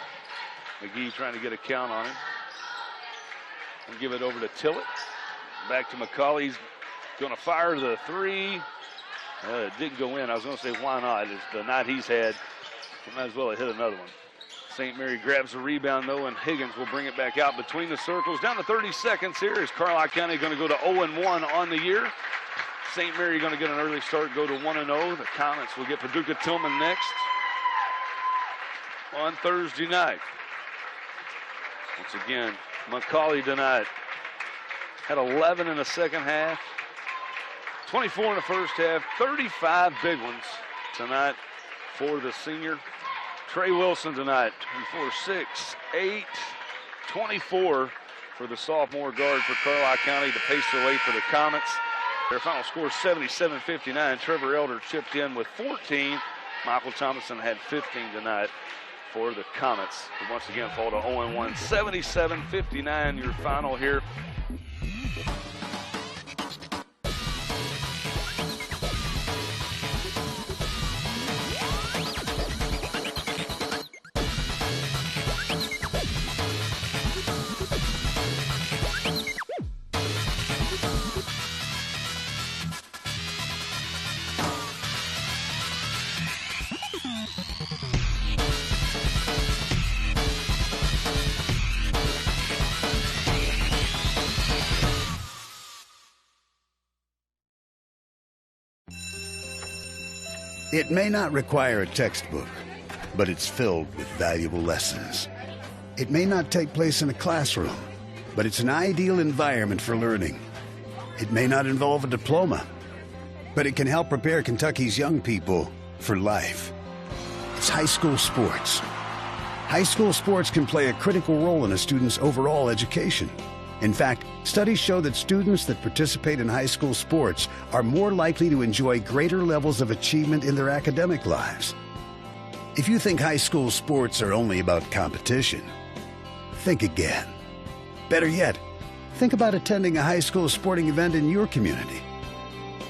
McGee trying to get a count on him. And give it over to Tillett. Back to McCauley's going to fire the 3. It didn't go in. I was going to say, why not? It's the night he's had. He might as well have hit another one. St. Mary grabs the rebound, though, and Higgins will bring it back out between the circles. Down to 30 seconds here. Is Carlisle County going to go to 0-1 on the year? St. Mary going to get an early start, go to 1-0. The Comets will get Paducah Tillman next on Thursday night. Once again, McCauley tonight had 11 in the second half. 24 in the first half, 35 big ones tonight for the senior. Trey Wilson tonight, 24, 6, 8, 24 for the sophomore guard for Carlisle County. The pace away for the Comets. Their final score 77-59. Trevor Elder chipped in with 14. Michael Thomason had 15 tonight for the Comets, who once again fall to 0-1. 77-59, your final here. It may not require a textbook, but it's filled with valuable lessons. It may not take place in a classroom, but it's an ideal environment for learning. It may not involve a diploma, but it can help prepare Kentucky's young people for life. It's high school sports. High school sports can play a critical role in a student's overall education. In fact, studies show that students that participate in high school sports are more likely to enjoy greater levels of achievement in their academic lives. If you think high school sports are only about competition, think again. Better yet, think about attending a high school sporting event in your community.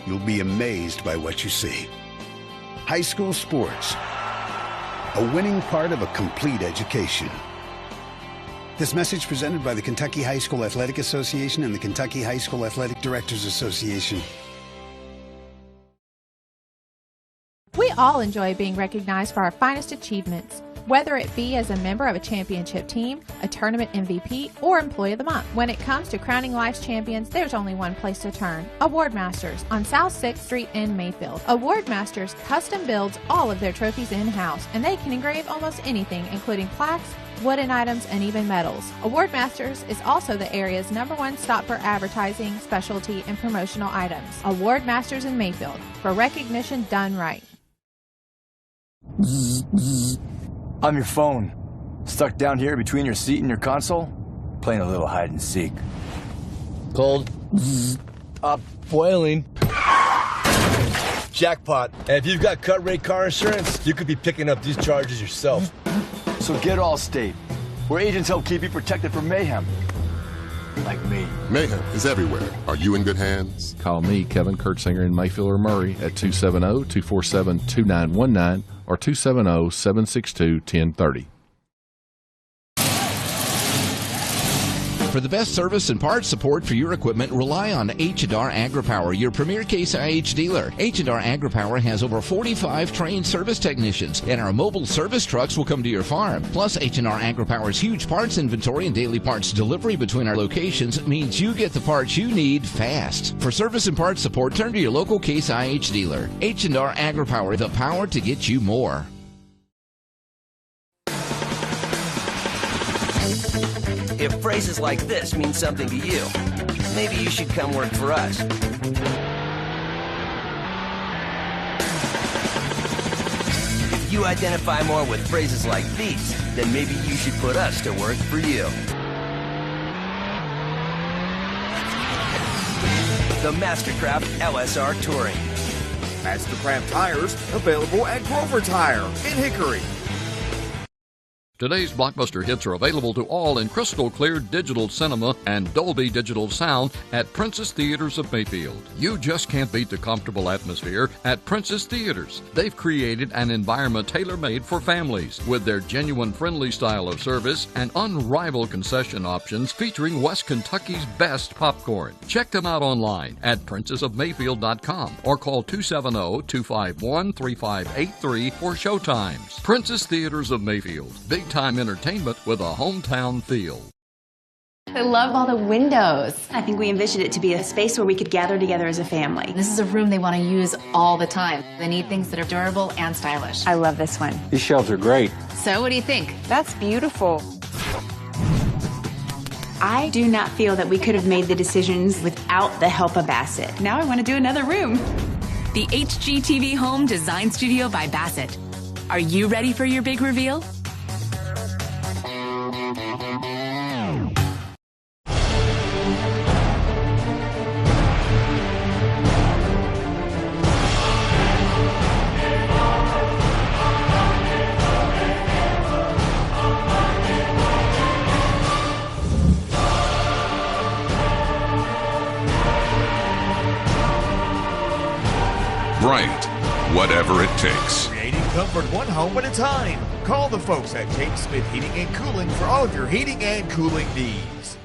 You'll be amazed by what you see. High school sports, a winning part of a complete education. This message presented by the Kentucky High School Athletic Association and the Kentucky High School Athletic Directors Association. We all enjoy being recognized for our finest achievements, whether it be as a member of a championship team, a tournament MVP, or Employee of the Month. When it comes to crowning life's champions, there's only one place to turn: Award Masters on South 6th Street in Mayfield. Award Masters custom builds all of their trophies in-house, and they can engrave almost anything, including plaques, wooden items, and even medals. Award Masters is also the area's #1 stop for advertising, specialty, and promotional items. Award Masters in Mayfield, for recognition done right. I'm your phone. Stuck down here between your seat and your console, playing a little hide and seek. Cold. Boiling. Jackpot. And if you've got cut rate car insurance, you could be picking up these charges yourself. So get Allstate, where agents help keep you protected from mayhem. Like me. Mayhem is everywhere. Are you in good hands? Call me, Kevin Kurtzinger in Mayfield or Murray at 270-247-2919 or 270-762-1030. For the best service and parts support for your equipment, rely on H&R AgriPower, your premier Case IH dealer. H&R AgriPower has over 45 trained service technicians, and our mobile service trucks will come to your farm. Plus, H&R AgriPower's huge parts inventory and daily parts delivery between our locations means you get the parts you need fast. For service and parts support, turn to your local Case IH dealer. H&R AgriPower, the power to get you more. If phrases like this mean something to you, maybe you should come work for us. If you identify more with phrases like these, then maybe you should put us to work for you. The Mastercraft LSR Touring. Mastercraft tires available at Grover Tire in Hickory. Today's blockbuster hits are available to all in crystal clear digital cinema and Dolby Digital sound at Princess Theaters of Mayfield. You just can't beat the comfortable atmosphere at Princess Theaters. They've created an environment tailor-made for families with their genuine friendly style of service and unrivaled concession options featuring West Kentucky's best popcorn. Check them out online at princessofmayfield.com or call 270-251-3583 for showtimes. Princess Theaters of Mayfield. Big-time entertainment with a hometown feel. I love all the windows. I think we envisioned it to be a space where we could gather together as a family. This is a room they want to use all the time. They need things that are durable and stylish. I love this one. These shelves are great. So what do you think? That's beautiful. I do not feel that we could have made the decisions without the help of Bassett. Now I want to do another room. The HGTV Home Design Studio by Bassett. Are you ready for your big reveal? whatever it takes. Creating comfort one home at a time. Call the folks at James Smith Heating and Cooling for all of your heating and cooling needs.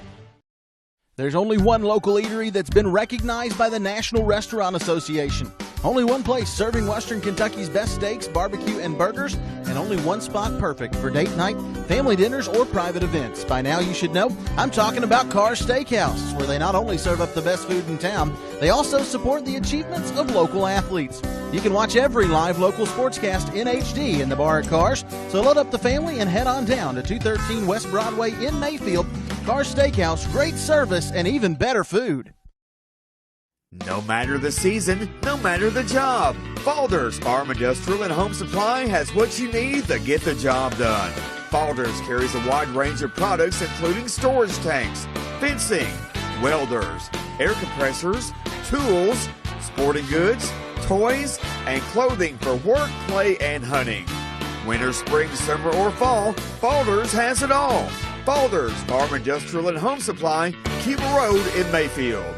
There's only one local eatery that's been recognized by the National Restaurant Association. Only one place serving Western Kentucky's best steaks, barbecue, and burgers, and only one spot perfect for date night, family dinners, or private events. By now you should know, I'm talking about Carr's Steakhouse, where they not only serve up the best food in town, they also support the achievements of local athletes. You can watch every live local sportscast in HD in the bar at Carr's, so load up the family and head on down to 213 West Broadway in Mayfield. Carr's Steakhouse, great service and even better food. No matter the season, no matter the job, Balders Farm Industrial and Home Supply has what you need to get the job done. Balders carries a wide range of products including storage tanks, fencing, welders, air compressors, tools, sporting goods, toys, and clothing for work, play, and hunting. Winter, spring, summer, or fall, Balders has it all. Balders Farm Industrial and Home Supply, Cuba Road in Mayfield.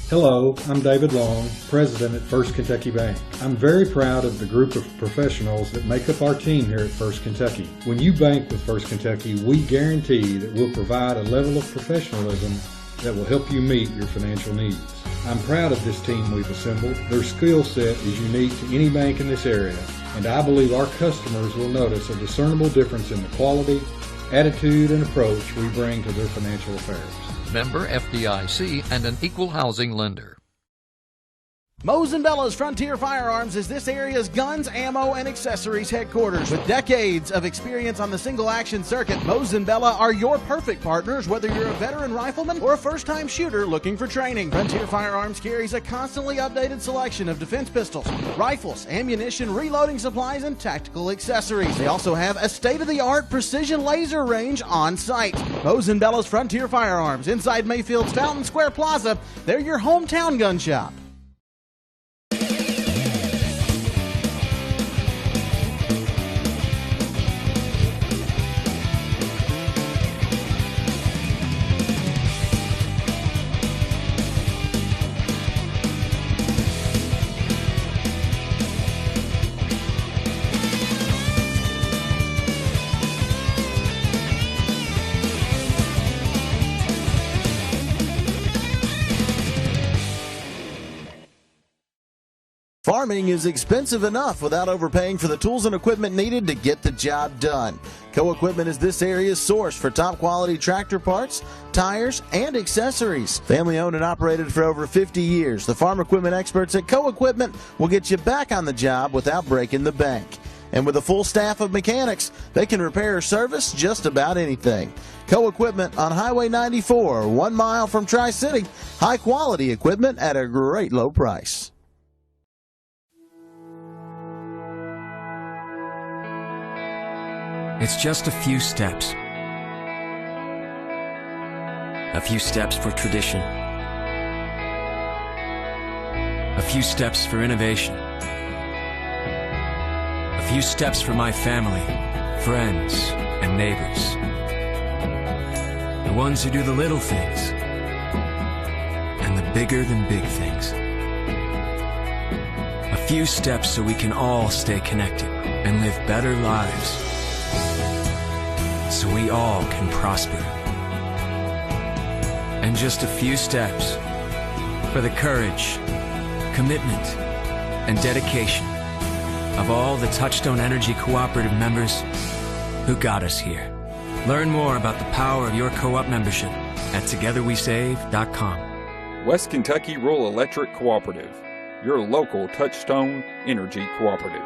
Hello, I'm David Long, President at First Kentucky Bank. I'm very proud of the group of professionals that make up our team here at First Kentucky. When you bank with First Kentucky, we guarantee that we'll provide a level of professionalism that will help you meet your financial needs. I'm proud of this team we've assembled. Their skill set is unique to any bank in this area, and I believe our customers will notice a discernible difference in the quality, attitude, and approach we bring to their financial affairs. Member FDIC and an equal housing lender. Moe's & Bella's Frontier Firearms is this area's guns, ammo, and accessories headquarters. With decades of experience on the single-action circuit, Moe's & Bella are your perfect partners, whether you're a veteran rifleman or a first-time shooter looking for training. Frontier Firearms carries a constantly updated selection of defense pistols, rifles, ammunition, reloading supplies, and tactical accessories. They also have a state-of-the-art precision laser range on site. Moe's & Bella's Frontier Firearms, inside Mayfield's Fountain Square Plaza. They're your hometown gun shop. Farming is expensive enough without overpaying for the tools and equipment needed to get the job done. Co Equipment is this area's source for top quality tractor parts, tires, and accessories. Family owned and operated for over 50 years, the farm equipment experts at Co Equipment will get you back on the job without breaking the bank. And with a full staff of mechanics, they can repair or service just about anything. Co Equipment on Highway 94, 1 mile from Tri-City. High quality equipment at a great low price. It's just a few steps. A few steps for tradition. A few steps for innovation. A few steps for my family, friends, and neighbors. The ones who do the little things and the bigger than big things. A few steps so we can all stay connected and live better lives. So we all can prosper. And just a few steps for the courage, commitment, and dedication of all the Touchstone Energy Cooperative members who got us here. Learn more about the power of your co-op membership at togetherwesave.com. West Kentucky Rural Electric Cooperative, your local Touchstone Energy Cooperative.